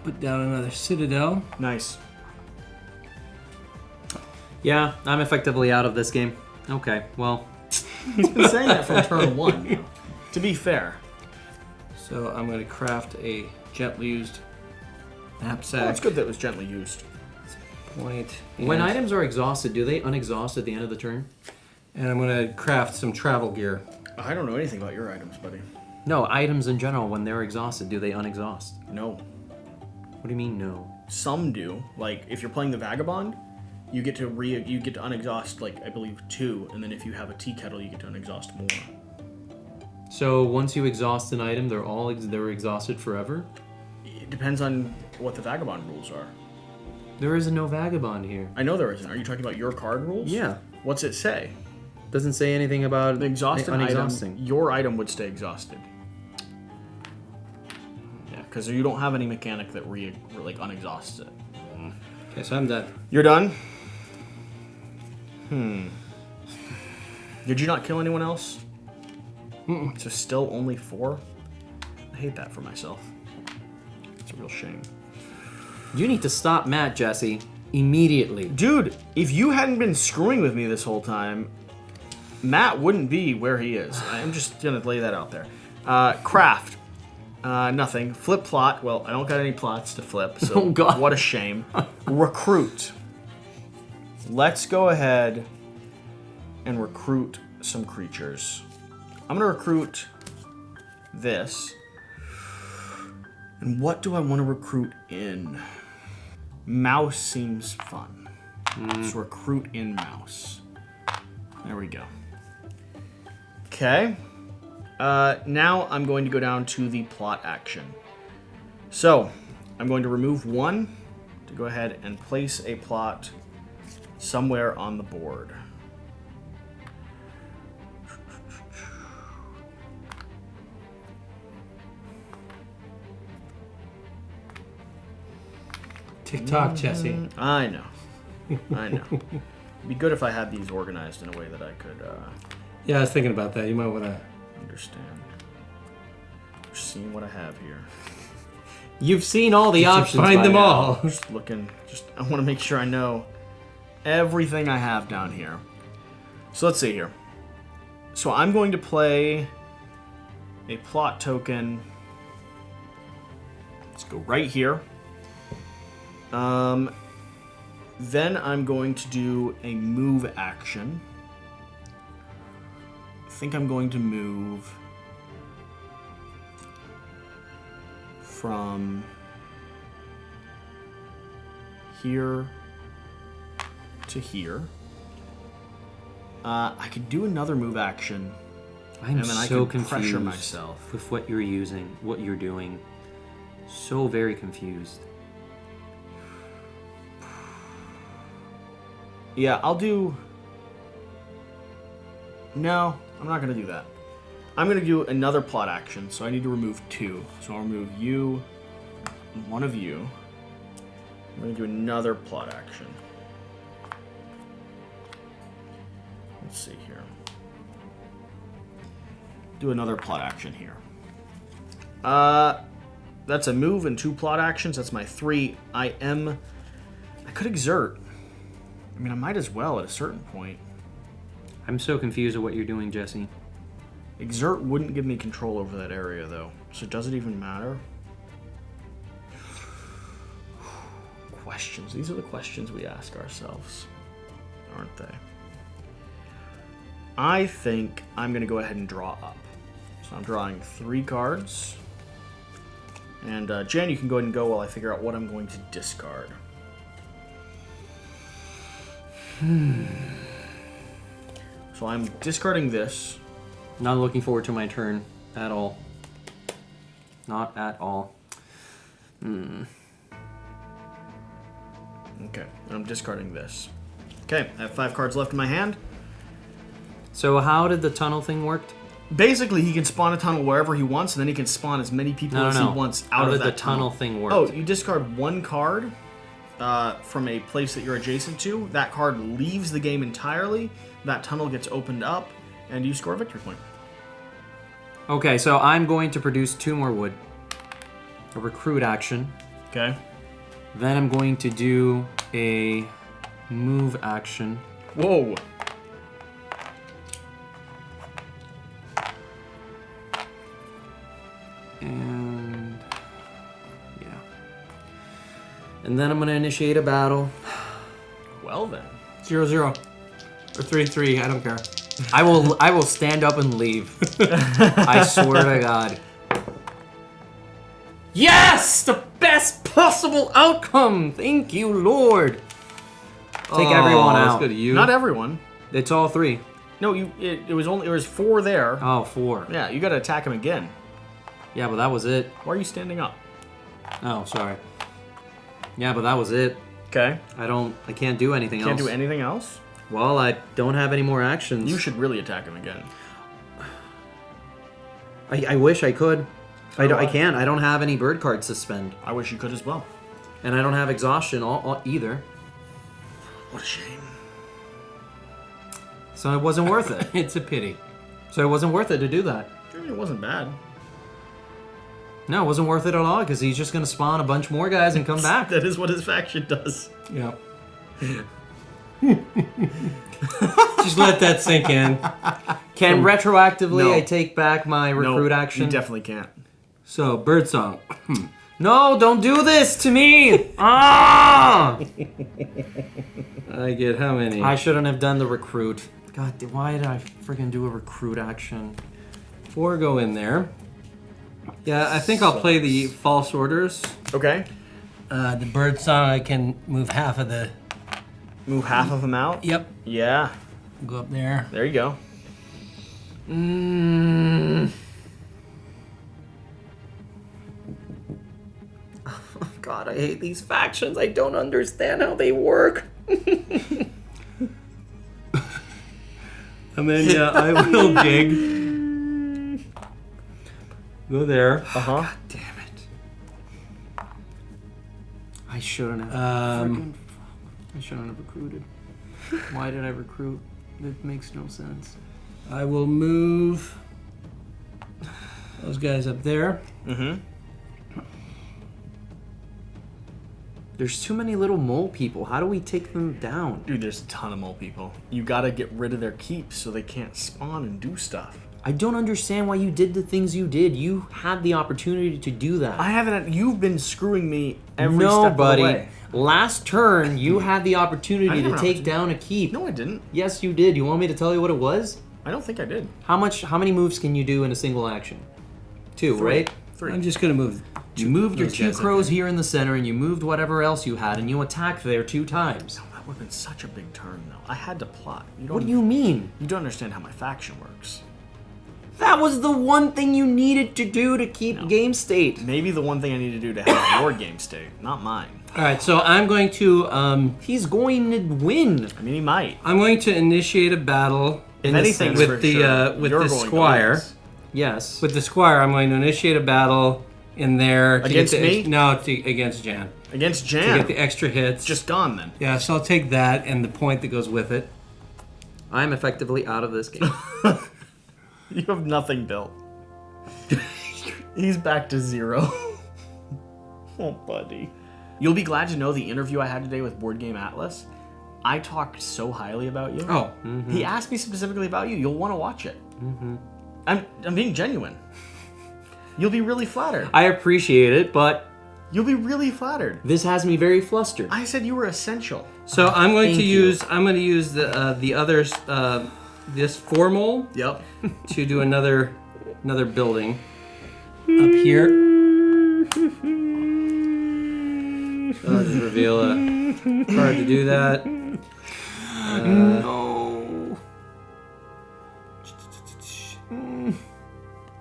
put down another citadel. nice. Yeah, I'm effectively out of this game. Okay, well, He's been saying that from turn 1. To be fair. So I'm going to craft a gently used knapsack. Well, it's good that it was gently used. Point. when and- items are exhausted, do they unexhaust at the end of the turn? And I'm going to craft some travel gear. I don't know anything about your items, buddy. No, items in general, when they're exhausted, do they unexhaust? No. What do you mean, no? Some do. Like if you're playing the Vagabond, you get to unexhaust like I believe 2, and then if you have a tea kettle, you get to unexhaust more. So once you exhaust an item, they're exhausted forever? It depends on what the Vagabond rules are. There is no vagabond here. I know there isn't. Are you talking about your card rules? Yeah. What's it say? Doesn't say anything about The exhausted unexhausting. item, your item would stay exhausted. Yeah, because you don't have any mechanic that unexhausts it. Okay, so I'm done. You're done? Did you not kill anyone else? So still only 4? I hate that for myself. It's a real shame. You need to stop Matt, Jesse, immediately. Dude, if you hadn't been screwing with me this whole time, Matt wouldn't be where he is. I'm just gonna lay that out there. Craft. Nothing. Flip plot. Well, I don't got any plots to flip, so Oh, God. what a shame. Recruit. Let's go ahead and recruit some creatures. I'm gonna recruit this. And what do I want to recruit in? Mouse seems fun. Let's recruit in mouse. There we go. Okay. Now I'm going to go down to the plot action. So, I'm going to remove 1 to go ahead and place a plot somewhere on the board. TikTok, Jesse. I know. I know. It'd be good if I had these organized in a way that I could Yeah, I was thinking about that. You might want to. understand. Just seeing what I have here. You've seen all the options. Find by them now. all. Just looking. I want to make sure I know everything I have down here. So let's see here. So I'm going to play a plot token. Let's go right here. Then I'm going to do a move action. I think I'm going to move from here to here. I could do another move action, I'm and then I so can pressure confused myself. with what you're using, what you're doing. So very confused. Yeah, I'll do... No, I'm not going to do that. I'm going to do another plot action, so I need to remove 2. So I'll remove you and one of you. I'm going to do another plot action. Let's see here. Do another plot action here. That's a move and 2 plot actions. That's my 3. I could exert. I mean, I might as well at a certain point. I'm so confused at what you're doing, Jesse. Exert wouldn't give me control over that area, though. So does it even matter? Questions. These are the questions we ask ourselves, aren't they? I think I'm going to go ahead and draw up. So I'm drawing 3 cards. And Jan, you can go ahead and go while I figure out what I'm going to discard. So I'm discarding this. Not looking forward to my turn at all. Not at all. Okay, I'm discarding this. Okay, I have 5 cards left in my hand. So how did the tunnel thing work? Basically, he can spawn a tunnel wherever he wants, and then he can spawn as many people as he wants out of that tunnel. How did the tunnel thing work? Oh, you discard 1 card from a place that you're adjacent to. That card leaves the game entirely. That tunnel gets opened up, and you score a victory point. Okay, so I'm going to produce 2 more wood. A recruit action. Okay. Then I'm going to do a move action. Whoa. And yeah. And then I'm going to initiate a battle. Well then. 0-0. Or 3-3, I don't care. I will stand up and leave. I swear to God. Yes! The best possible outcome! Thank you, Lord. Take everyone Let's out. go to you. Not everyone. It's all 3. No, it was 4 there. Oh, 4. Yeah, you got to attack him again. Yeah, but that was it. Why are you standing up? Oh, sorry. Yeah, but that was it. Okay. I can't do anything else. Can't do anything else? Well, I don't have any more actions. You should really attack him again. I wish I could. I do I. can't. I don't have any bird cards to spend. I wish you could as well. And I don't have exhaustion either. What a shame. So it wasn't worth it. It's a pity. So it wasn't worth it to do that. I mean, it wasn't bad. No, it wasn't worth it at all because he's just going to spawn a bunch more guys and come back. That is what his faction does. Yeah. Just let that sink in. Can retroactively No. I take back my recruit action? You definitely can't. So, birdsong. No, don't do this to me! Ah! I get how many? I shouldn't have done the recruit. God, why did I freaking do a recruit action? 4 go in there. Yeah, I think I'll play the false orders. Okay. The birdsong, I can move half of the... Move half of them out? Yep. Yeah. Go up there. There you go. God, I hate these factions. I don't understand how they work. And then, yeah, I will dig. Go there. Uh-huh. God damn it. I shouldn't have. I shouldn't have recruited. Why did I recruit? It makes no sense. I will move those guys up there. Mm-hmm. There's too many little mole people. How do we take them down? Dude, there's a ton of mole people. You gotta get rid of their keeps so they can't spawn and do stuff. I don't understand why you did the things you did. You had the opportunity to do that. I haven't. You've been screwing me every No, step buddy. of the way. Last turn, you had the opportunity I to have an take down a keep. No, I didn't. Yes, you did. You want me to tell you what it was? I don't think I did. How many moves can you do in a single action? 2, 3. right? 3. I'm just going to move. You moved your those 2 guys up crows there. here in the center, and you moved whatever else you had, and you attacked there 2 times. Oh, that would have been such a big turn, though. I had to plot. You don't, What do you mean? You don't understand how my faction works. That was the one thing you needed to do to keep game state. Maybe the one thing I need to do to have your game state, not mine. All right, so I'm going to He's going to win. I mean, he might. initiate a battle If anything, with for the sure, with you're the going to squire. lose. Yes. With the squire, I'm going to initiate a battle in there. Against me? Against Jan. Against To Jan. get the extra hits. Just gone then. Yeah, so I'll take that and the point that goes with it. I'm effectively out of this game. You have nothing built. He's back to 0. Oh, buddy. You'll be glad to know the interview I had today with Board Game Atlas. I talked so highly about you. Oh. He asked me specifically about you. You'll want to watch it. I'm being genuine. You'll be really flattered. I appreciate it, but You'll be really flattered. this has me very flustered. I said you were essential. So I'm going Thank to you. use the others this formal Yep. to do another building up here. I'll just reveal a card to do that. No.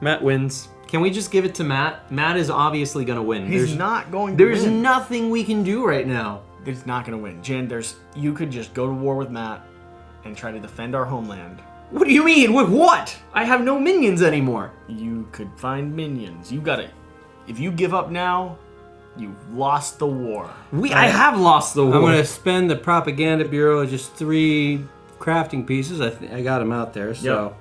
Matt wins. Can we just give it to Matt? Matt is obviously going to win. He's not going to There's win. nothing we can do right now. He's not going to win. Jan, you could just go to war with Matt and try to defend our homeland. What do you mean? With what? I have no minions anymore. You could find minions. You got it. If you give up now, you've lost the war. I have lost the war. I'm going to spend the propaganda bureau just 3 crafting pieces. I got them out there, so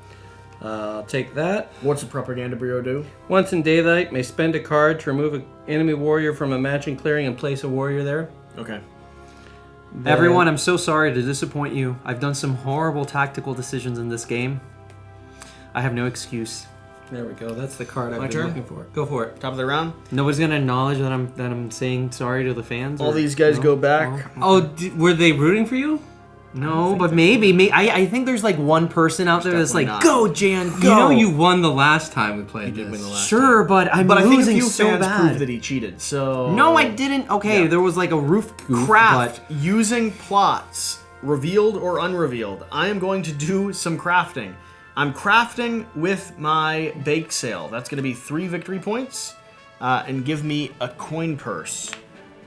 I'll take that. What's the propaganda bureau do? Once in daylight, may spend a card to remove an enemy warrior from a matching clearing and place a warrior there. Okay. Everyone, I'm so sorry to disappoint you. I've done some horrible tactical decisions in this game. I have no excuse. There we go. That's the card I've My been turn? looking for. Go for it. Top of the round. Nobody's gonna acknowledge that I'm saying sorry to the fans. All or- these guys no? go back. Oh, were they rooting for you? No, but maybe. I think there's like one person out there that's like, definitely not. "Go, Jan, go!" You know you won the last time we played did this. win the last Sure, but I'm But I think a losing few so fans bad. proved that he cheated. So No, I didn't. Okay, Yeah. there was like a roof goof, Craft but using plots, revealed or unrevealed. I am going to do some crafting. I'm crafting with my bake sale. That's going to be 3 victory points, and give me a coin purse.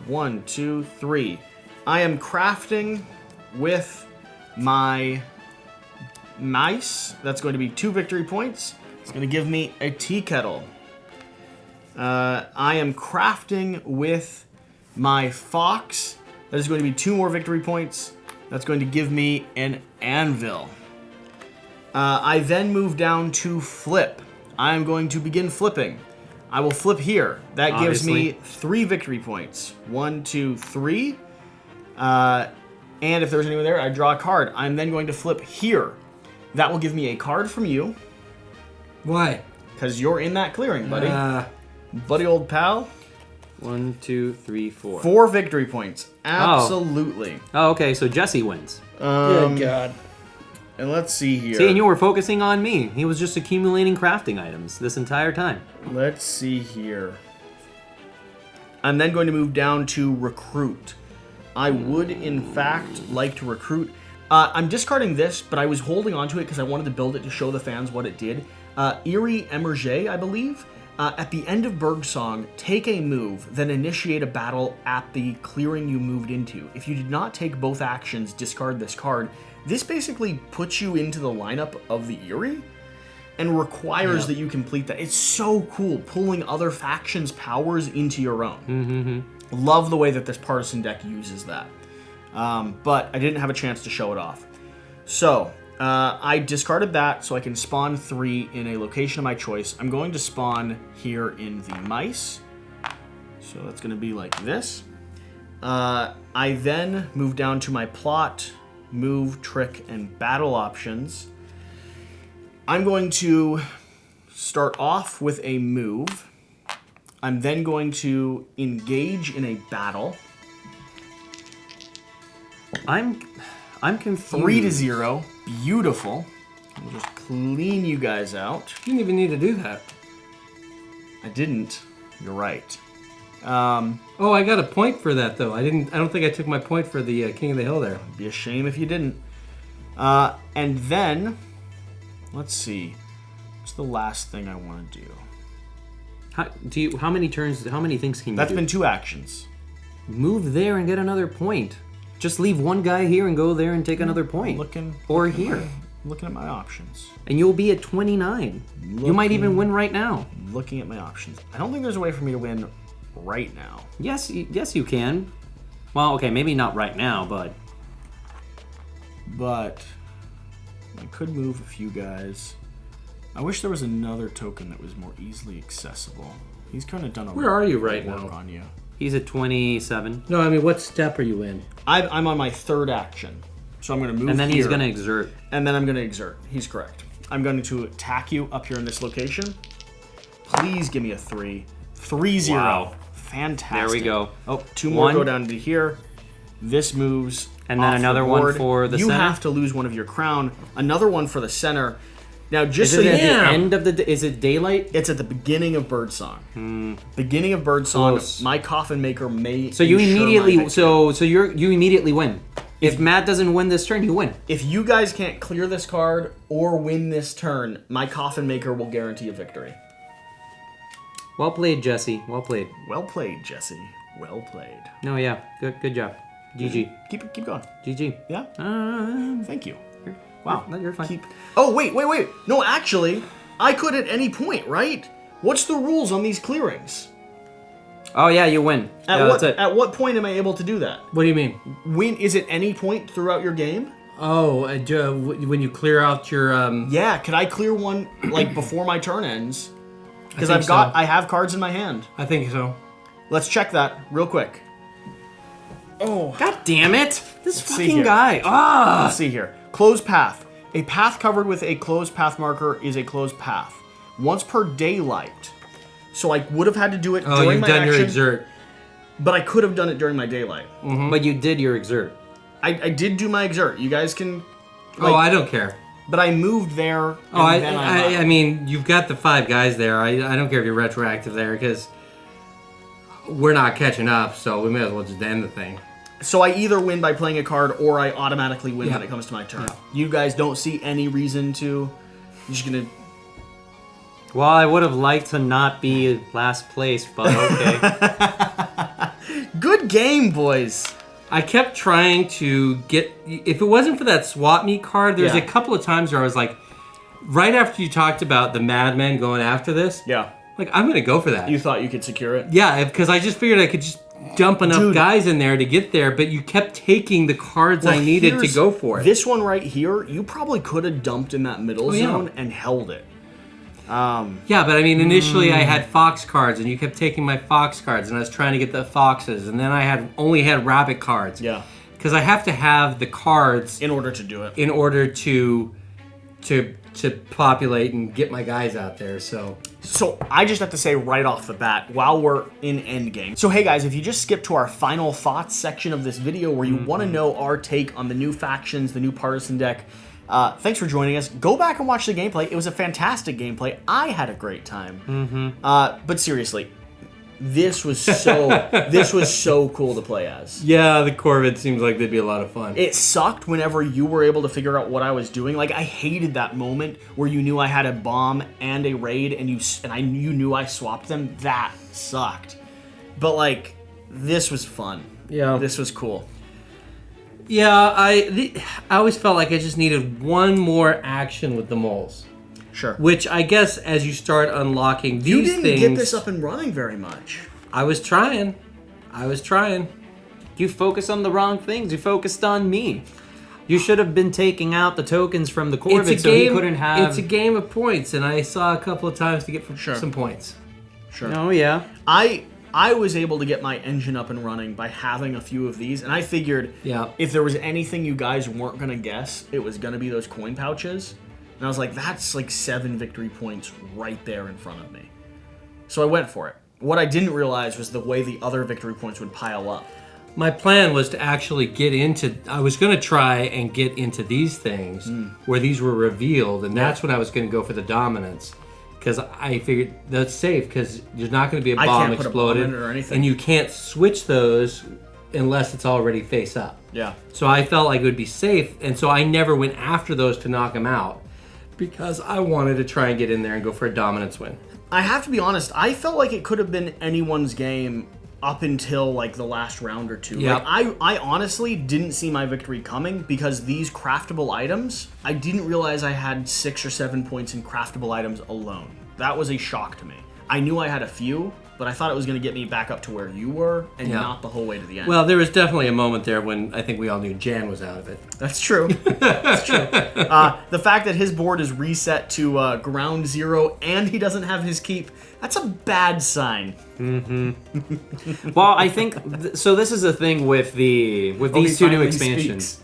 1, 2, 3. I am crafting with my mice. That's going to be 2 victory points. It's going to give me a tea kettle. I am crafting with my fox. That is going to be 2 more victory points. That's going to give me an anvil. I then move down to flip. I am going to begin flipping. I will flip here. That gives me 3 victory points. 1, 2, 3. And if there's anyone there, I draw a card. I'm then going to flip here. That will give me a card from you, Why? because you're in that clearing, buddy. Uh, Buddy old pal. 1, 2, 3, 4. 4 victory points. Absolutely. Oh, okay, so Jesse wins. good God. And let's see here. See, and you were focusing on me. He was just accumulating crafting items this entire time. Let's see here. I'm then going to move down to recruit. I would, in fact, like to recruit. I'm discarding this, but I was holding on to it because I wanted to build it to show the fans what it did. Eyrie Emerge, I believe. At the end of Bergsong, take a move, then initiate a battle at the clearing you moved into. If you did not take both actions, discard this card. This basically puts you into the lineup of the Eyrie and requires that you complete that. It's so cool, pulling other factions' powers into your own. Love the way that this partisan deck uses that. But I didn't have a chance to show it off. So, I discarded that so I can spawn 3 in a location of my choice. I'm going to spawn here in the mice. So that's going to be like this. I then move down to my plot, move, trick, and battle options. I'm going to start off with a move. I'm then going to engage in a battle. I'm confused. 3 to 0. Beautiful. We'll just clean you guys out. You didn't even need to do that. I didn't. You're right. Oh, I got a point for that though. I don't think I took my point for the King of the Hill there. Be a shame if you didn't. And then, let's see. What's the last thing I want to do? How many turns? How many things can you That's do? been 2 actions. Move there and get another point. Just leave one guy here and go there and take another point. Looking. Or here. looking at my options. And you'll be at 29. You might even win right now. Looking at my options. I don't think there's a way for me to win right now. Yes, you can. Well, okay, maybe not right now, but I could move a few guys. I wish there was another token that was more easily accessible. He's kind of done a lot. Where are you right work now? on you. he's at 27. No, I mean, what step are you in? I'm on my third action. So I'm going to move And then here, he's going to exert. And then I'm going to exert. He's correct. I'm going to attack you up here in this location. Please give me a 3. 3-0. Wow. Fantastic. There we go. Oh, 2 more One. go down to here. This moves. And then off another the one board. for the You center? have to lose one of your crown. Another one for the center. Now, just Is so it you at Yeah. the end of the... Is it daylight? it's at the beginning of Birdsong. Beginning of Birdsong. Close. My coffin maker may. So you ensure my immediately... victory. So you immediately win. If Matt doesn't win this turn, you win. If you guys can't clear this card or win this turn, my coffin maker will guarantee a victory. Well played, Jesse. Well played. Well played, Jesse. Well played. No, yeah. Good job. GG. Keep going. GG. Yeah. Thank you. Wow. You're fine. Oh wait. No, actually, I could at any point, right? What's the rules on these clearings? Oh, yeah, you win. Yeah, that's it. At what point am I able to do that? What do you mean? Is it any point throughout your game? Oh, when you clear out your Yeah. Could I clear one like before my turn ends? Because think I have cards in my hand. I think so. Let's check that real quick. Oh. God damn it! This see fucking here. guy. Ah! Let's see here. Closed path. A path covered with a closed path marker is a closed path. Once per daylight. So I would have had to do it Oh, during you've my done action, your exert. but I could have done it during my daylight. But you did your exert. I did do my exert. You guys can... Oh, I don't care. But I moved there, and Oh, then I'm I mean, you've got the 5 guys there. I don't care if you're retroactive there because we're not catching up, so we may as well just end the thing. So I either win by playing a card, or I automatically win when Yeah. it comes to my turn. Yeah. You guys don't see any reason to... You're just gonna... Well, I would have liked to not be last place, but okay. Good game, boys. I kept trying to get. If it wasn't for that swap meet card, there's Yeah. a couple of times where I was like, right after you talked about the madmen going after this, Yeah. like I'm gonna go for that. You thought you could secure it? Yeah, because I just figured I could just dump enough Dude. guys in there to get there, but you kept taking the cards I needed to Here's- go for it. This one right here, you probably could have dumped in that middle yeah. zone and held it. Yeah, but I mean, initially I had fox cards, and you kept taking my fox cards, and I was trying to get the foxes, and then I only had rabbit cards. Yeah. Because I have to have the cards In order to do it. in order to populate and get my guys out there. So So I just have to say right off the bat, while we're in endgame. So hey guys, if you just skip to our final thoughts section of this video where you want to know our take on the new factions, the new partisan deck, thanks for joining us. Go back and watch the gameplay. It was a fantastic gameplay. I had a great time. But seriously, this was so cool to play as. yeah, the Corvid seems like they'd be a lot of fun. It sucked whenever you were able to figure out what I was doing. Like I hated that moment where you knew I had a bomb and a raid, and you knew I swapped them. That sucked. But like, this was fun. Yeah. This was cool. Yeah, I always felt like I just needed one more action with the moles. Sure. Which I guess as you start unlocking these You didn't things, get this up and running very much. I was trying. You focused on the wrong things. You focused on me. You should have been taking out the tokens from the Corvid so he couldn't have... It's a game of points, and I saw a couple of times to get Sure. some points. Sure. Oh, yeah. I was able to get my engine up and running by having a few of these, and I figured Yeah. if there was anything you guys weren't going to guess, it was going to be those coin pouches. And I was like, that's like 7 victory points right there in front of me. So I went for it. What I didn't realize was the way the other victory points would pile up. My plan was to actually get into... I was going to try and get into these things where these were revealed, and that's when I was going to go for the dominance. Because I figured that's safe, because there's not going to be a I bomb can't put a exploded. bomb in it or anything. And you can't switch those unless it's already face up. Yeah. So I felt like it would be safe, and so I never went after those to knock them out. Because I wanted to try and get in there and go for a dominance win. I have to be honest, I felt like it could have been anyone's game up until like the last round or two. Yep. Like I honestly didn't see my victory coming because these craftable items, I didn't realize I had 6 or 7 points in craftable items alone. That was a shock to me. I knew I had a few, but I thought it was going to get me back up to where you were and not the whole way to the end. Well, there was definitely a moment there when I think we all knew Jan was out of it. That's true. That's true. The fact that his board is reset to ground 0 and he doesn't have his keep, that's a bad sign. Well, I think so. This is the thing with these two new expansions.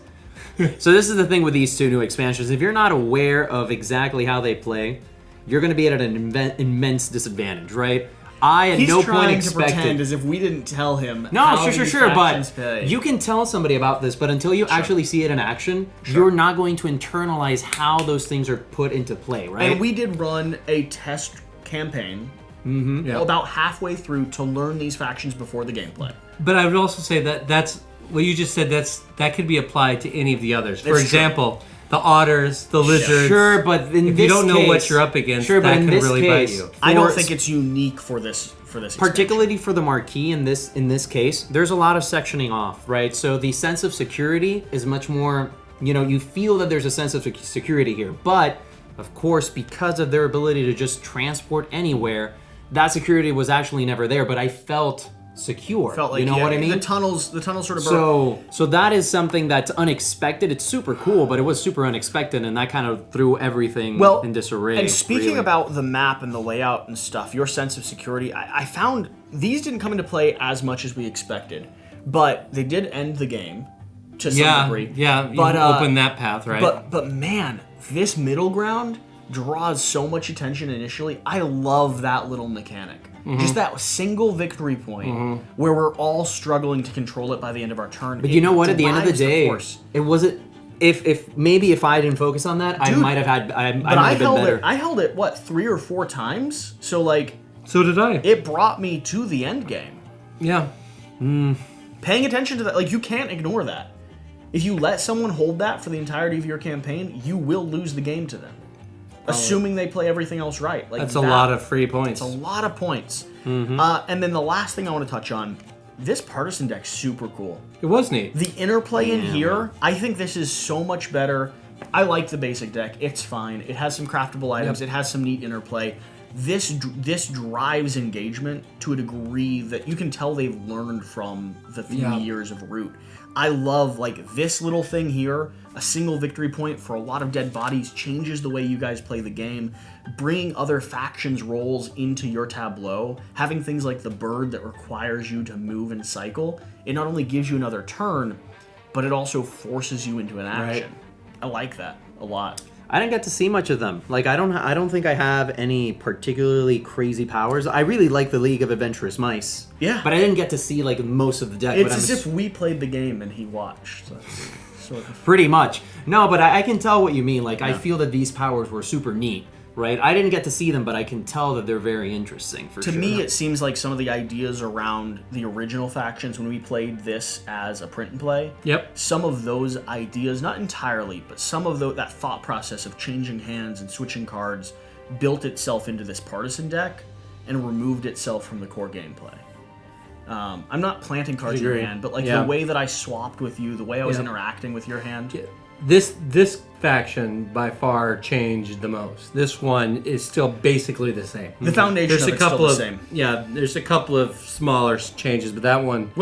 So this is the thing with these two new expansions. If you're not aware of exactly how they play, you're going to be at an immense disadvantage, right? I at no point expected. He's trying to pretend as if we didn't tell him. No, how sure, but play. you can tell somebody about this, but until you actually see it in action, you're not going to internalize how those things are put into play, right? And we did run a test campaign about halfway through to learn these factions before the gameplay. But I would also say that that's what you just said. That could be applied to any of the others. For example, the otters, the lizards. Sure, but if you don't know what you're up against, that can really bite you. I don't think it's unique for this particularly for the Marquis in this case. There's a lot of sectioning off, right? So the sense of security is much more. You feel that there's a sense of security here, but of course, because of their ability to just transport anywhere, that security was actually never there. But I felt secure. Felt like, you know what I mean? The tunnels sort of So that is something that's unexpected. It's super cool, but it was super unexpected, and that kind of threw everything in disarray. And speaking about the map and the layout and stuff, your sense of security, I found these didn't come into play as much as we expected, but they did end the game to some degree. Yeah, but open that path, right? But man, this middle ground draws so much attention initially. I love that little mechanic. Just that single victory point where we're all struggling to control it by the end of our turn. But you know what? At the end of the day, it wasn't. If maybe if I didn't focus on that, I might have had. I might have been better. I held it 3 or 4 times. So like. So did I. It brought me to the end game. Yeah. Paying attention to that, like you can't ignore that. If you let someone hold that for the entirety of your campaign, you will lose the game to them. Assuming they play everything else right. Like that's a lot of free points. It's a lot of points. And then the last thing I want to touch on, this partisan deck's super cool. It was neat. The interplay in here, I think this is so much better. I like the basic deck. It's fine. It has some craftable items. It has some neat interplay. This drives engagement to a degree that you can tell they've learned from the few years of Root. I love this little thing here. A single victory point for a lot of dead bodies changes the way you guys play the game. Bringing other factions' roles into your tableau, having things like the bird that requires you to move and cycle, it not only gives you another turn, but it also forces you into an action. Right. I like that a lot. I didn't get to see much of them. I don't think I have any particularly crazy powers. I really like the League of Adventurous Mice. Yeah. But I didn't get to see most of the deck. It's as if we played the game and he watched. That's sort of pretty much. No, but I can tell what you mean. I feel that these powers were super neat. Right? I didn't get to see them, but I can tell that they're very interesting for sure. To me, it seems like some of the ideas around the original factions when we played this as a print and play. Yep. Some of those ideas, not entirely, but some of that thought process of changing hands and switching cards built itself into this partisan deck and removed itself from the core gameplay. I'm not planting cards in your hand, but the way that I swapped with you, the way I was interacting with your hand. Yeah. This faction by far changed the most. This one is still basically the same. The foundation of it's still the same. Yeah, there's a couple of smaller changes, but that one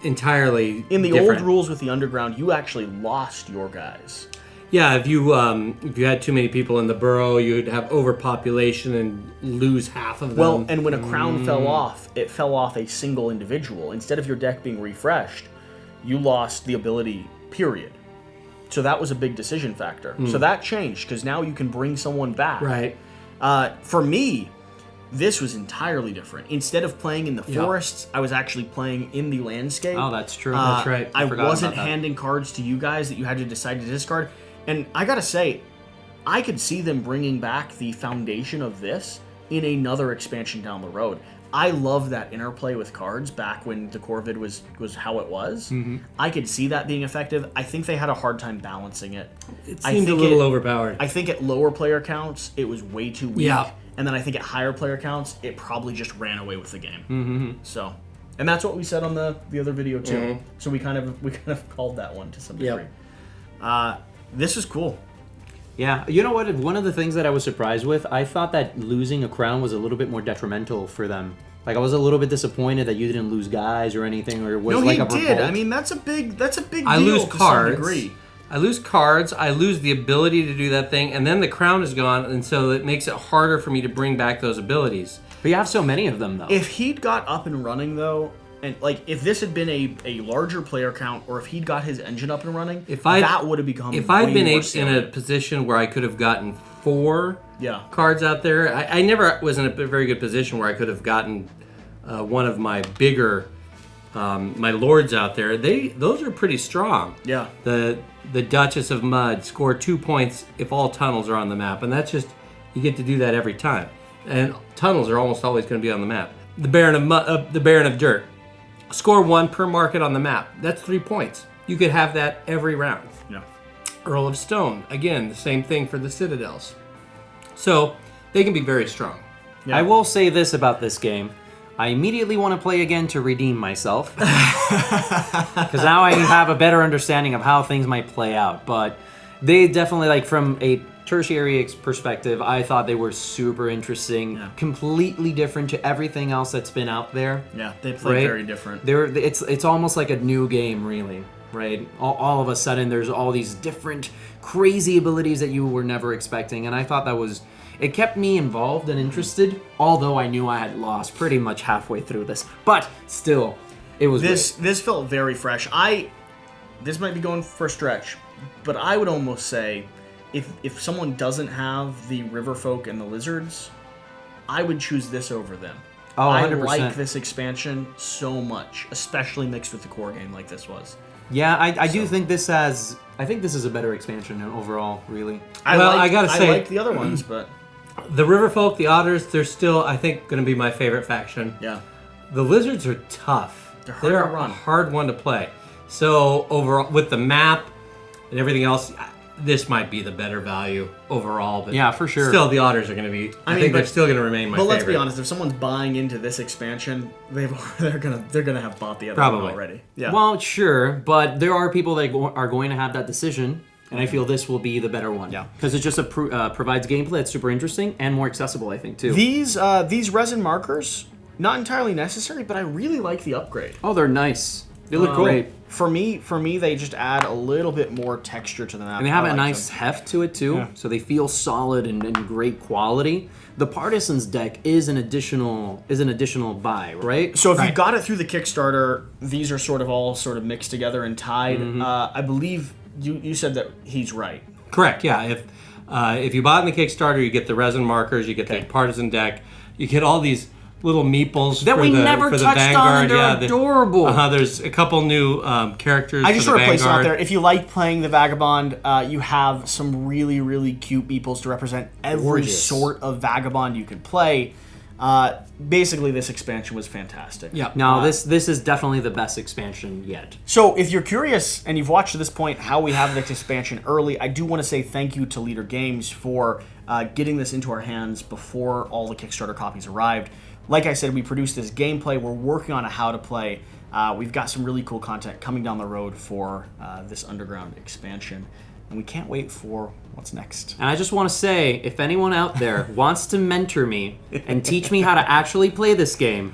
entirely different. Old rules with the Underground, you actually lost your guys. Yeah, if you had too many people in the burrow, you'd have overpopulation and lose half of them. Well, and when a crown fell off, it fell off a single individual. Instead of your deck being refreshed, you lost the ability, period. So that was a big decision factor. So that changed because now you can bring someone back. Right. For me, this was entirely different. Instead of playing in the forests, I was actually playing in the landscape. Oh, that's true. That's right. I wasn't handing cards to you guys that you had to decide to discard. And I gotta say, I could see them bringing back the foundation of this in another expansion down the road. I love that interplay with cards back when the Corvid was how it was. I could see that being effective. I think they had a hard time balancing it. It seemed a little overpowered. I think at lower player counts, it was way too weak. Yeah. And then I think at higher player counts, it probably just ran away with the game. So, And that's what we said on the other video too. So we kind of called that one to some degree. This is cool. Yeah, you know what? One of the things that I was surprised with, I thought that losing a crown was a little bit more detrimental for them. Like, I was a little bit disappointed that you didn't lose guys or anything, or it was like a revolt. No, he did. I mean, that's a big deal. I lose to cards. some degree. I lose cards. I lose the ability to do that thing, and then the crown is gone, and so it makes it harder for me to bring back those abilities. But you have so many of them, though. If he'd got up and running, though, and like if this had been a larger player count, or if he'd got his engine up and running, that would have become. If I'd been in a position where I could have gotten 4 Yeah. cards out there. I never was in a very good position where I could have gotten one of my bigger my lords out there. Those are pretty strong. Yeah. The Duchess of Mud score 2 points if all tunnels are on the map, and that's just, you get to do that every time. And tunnels are almost always going to be on the map. The Baron of Dirt, score 1 per market on the map. That's 3 points. You could have that every round. Yeah. Earl of Stone, again, the same thing for the Citadels. So they can be very strong. Yeah. I will say this about this game. I immediately want to play again to redeem myself. Because now I have a better understanding of how things might play out. But they definitely, like, from a tertiary perspective, I thought they were super interesting. Yeah. Completely different to everything else that's been out there. Yeah, they play very different. It's almost like a new game, really. Right? All of a sudden, there's all these different crazy abilities that you were never expecting. And I thought that was... It kept me involved and interested, although I knew I had lost pretty much halfway through this. But still, it was This felt very fresh. This might be going for a stretch, but I would almost say if someone doesn't have the Riverfolk and the Lizards, I would choose this over them. Oh, 100%. I like this expansion so much, especially mixed with the core game like this was. Yeah, I do think this has... I think this is a better expansion overall, really. I gotta say... I like the other ones, but... The Riverfolk, the Otters, they're still, I think, going to be my favorite faction. Yeah. The Lizards are tough. They're a hard one to play. So, overall, with the map and everything else, this might be the better value overall. But yeah, for sure. Still, the Otters are going to be... I think they're still going to remain my favorite. But let's be honest, if someone's buying into this expansion, they're gonna have bought the other one already. Yeah. Well, sure, but there are people that are going to have that decision. And I feel this will be the better one. Yeah. Because it just provides gameplay that's super interesting and more accessible, I think, too. These resin markers, not entirely necessary, but I really like the upgrade. Oh, they're nice. They look great. For me, they just add a little bit more texture to the map. And they have a nice heft to it, too. Yeah. So they feel solid and great quality. The Partisans deck is an additional buy, right? So if you got it through the Kickstarter, these are sort of mixed together and tied. Mm-hmm. I believe... You said that he's right. Correct, yeah. If you bought in the Kickstarter, you get the resin markers, you get the partisan deck, you get all these little meeples that we never touched on, and they're adorable. There's a couple new characters. I just want to place it out there. If you like playing the Vagabond, you have some really, really cute meeples to represent every sort of Vagabond you could play. Basically, this expansion was fantastic. Yeah. No, this is definitely the best expansion yet. So, if you're curious and you've watched to this point how we have this expansion early, I do want to say thank you to Leader Games for getting this into our hands before all the Kickstarter copies arrived. Like I said, we produced this gameplay. We're working on a how to play. We've got some really cool content coming down the road for this Underground expansion. And we can't wait for what's next. And I just want to say, if anyone out there wants to mentor me and teach me how to actually play this game,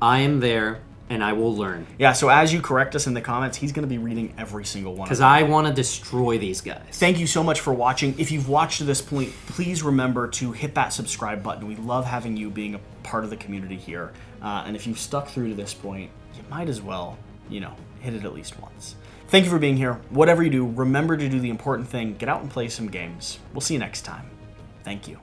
I am there and I will learn. Yeah, so as you correct us in the comments, he's going to be reading every single one. Because I want to destroy these guys. Thank you so much for watching. If you've watched to this point, please remember to hit that subscribe button. We love having you being a part of the community here. And if you've stuck through to this point, you might as well, hit it at least once. Thank you for being here. Whatever you do, remember to do the important thing. Get out and play some games. We'll see you next time. Thank you.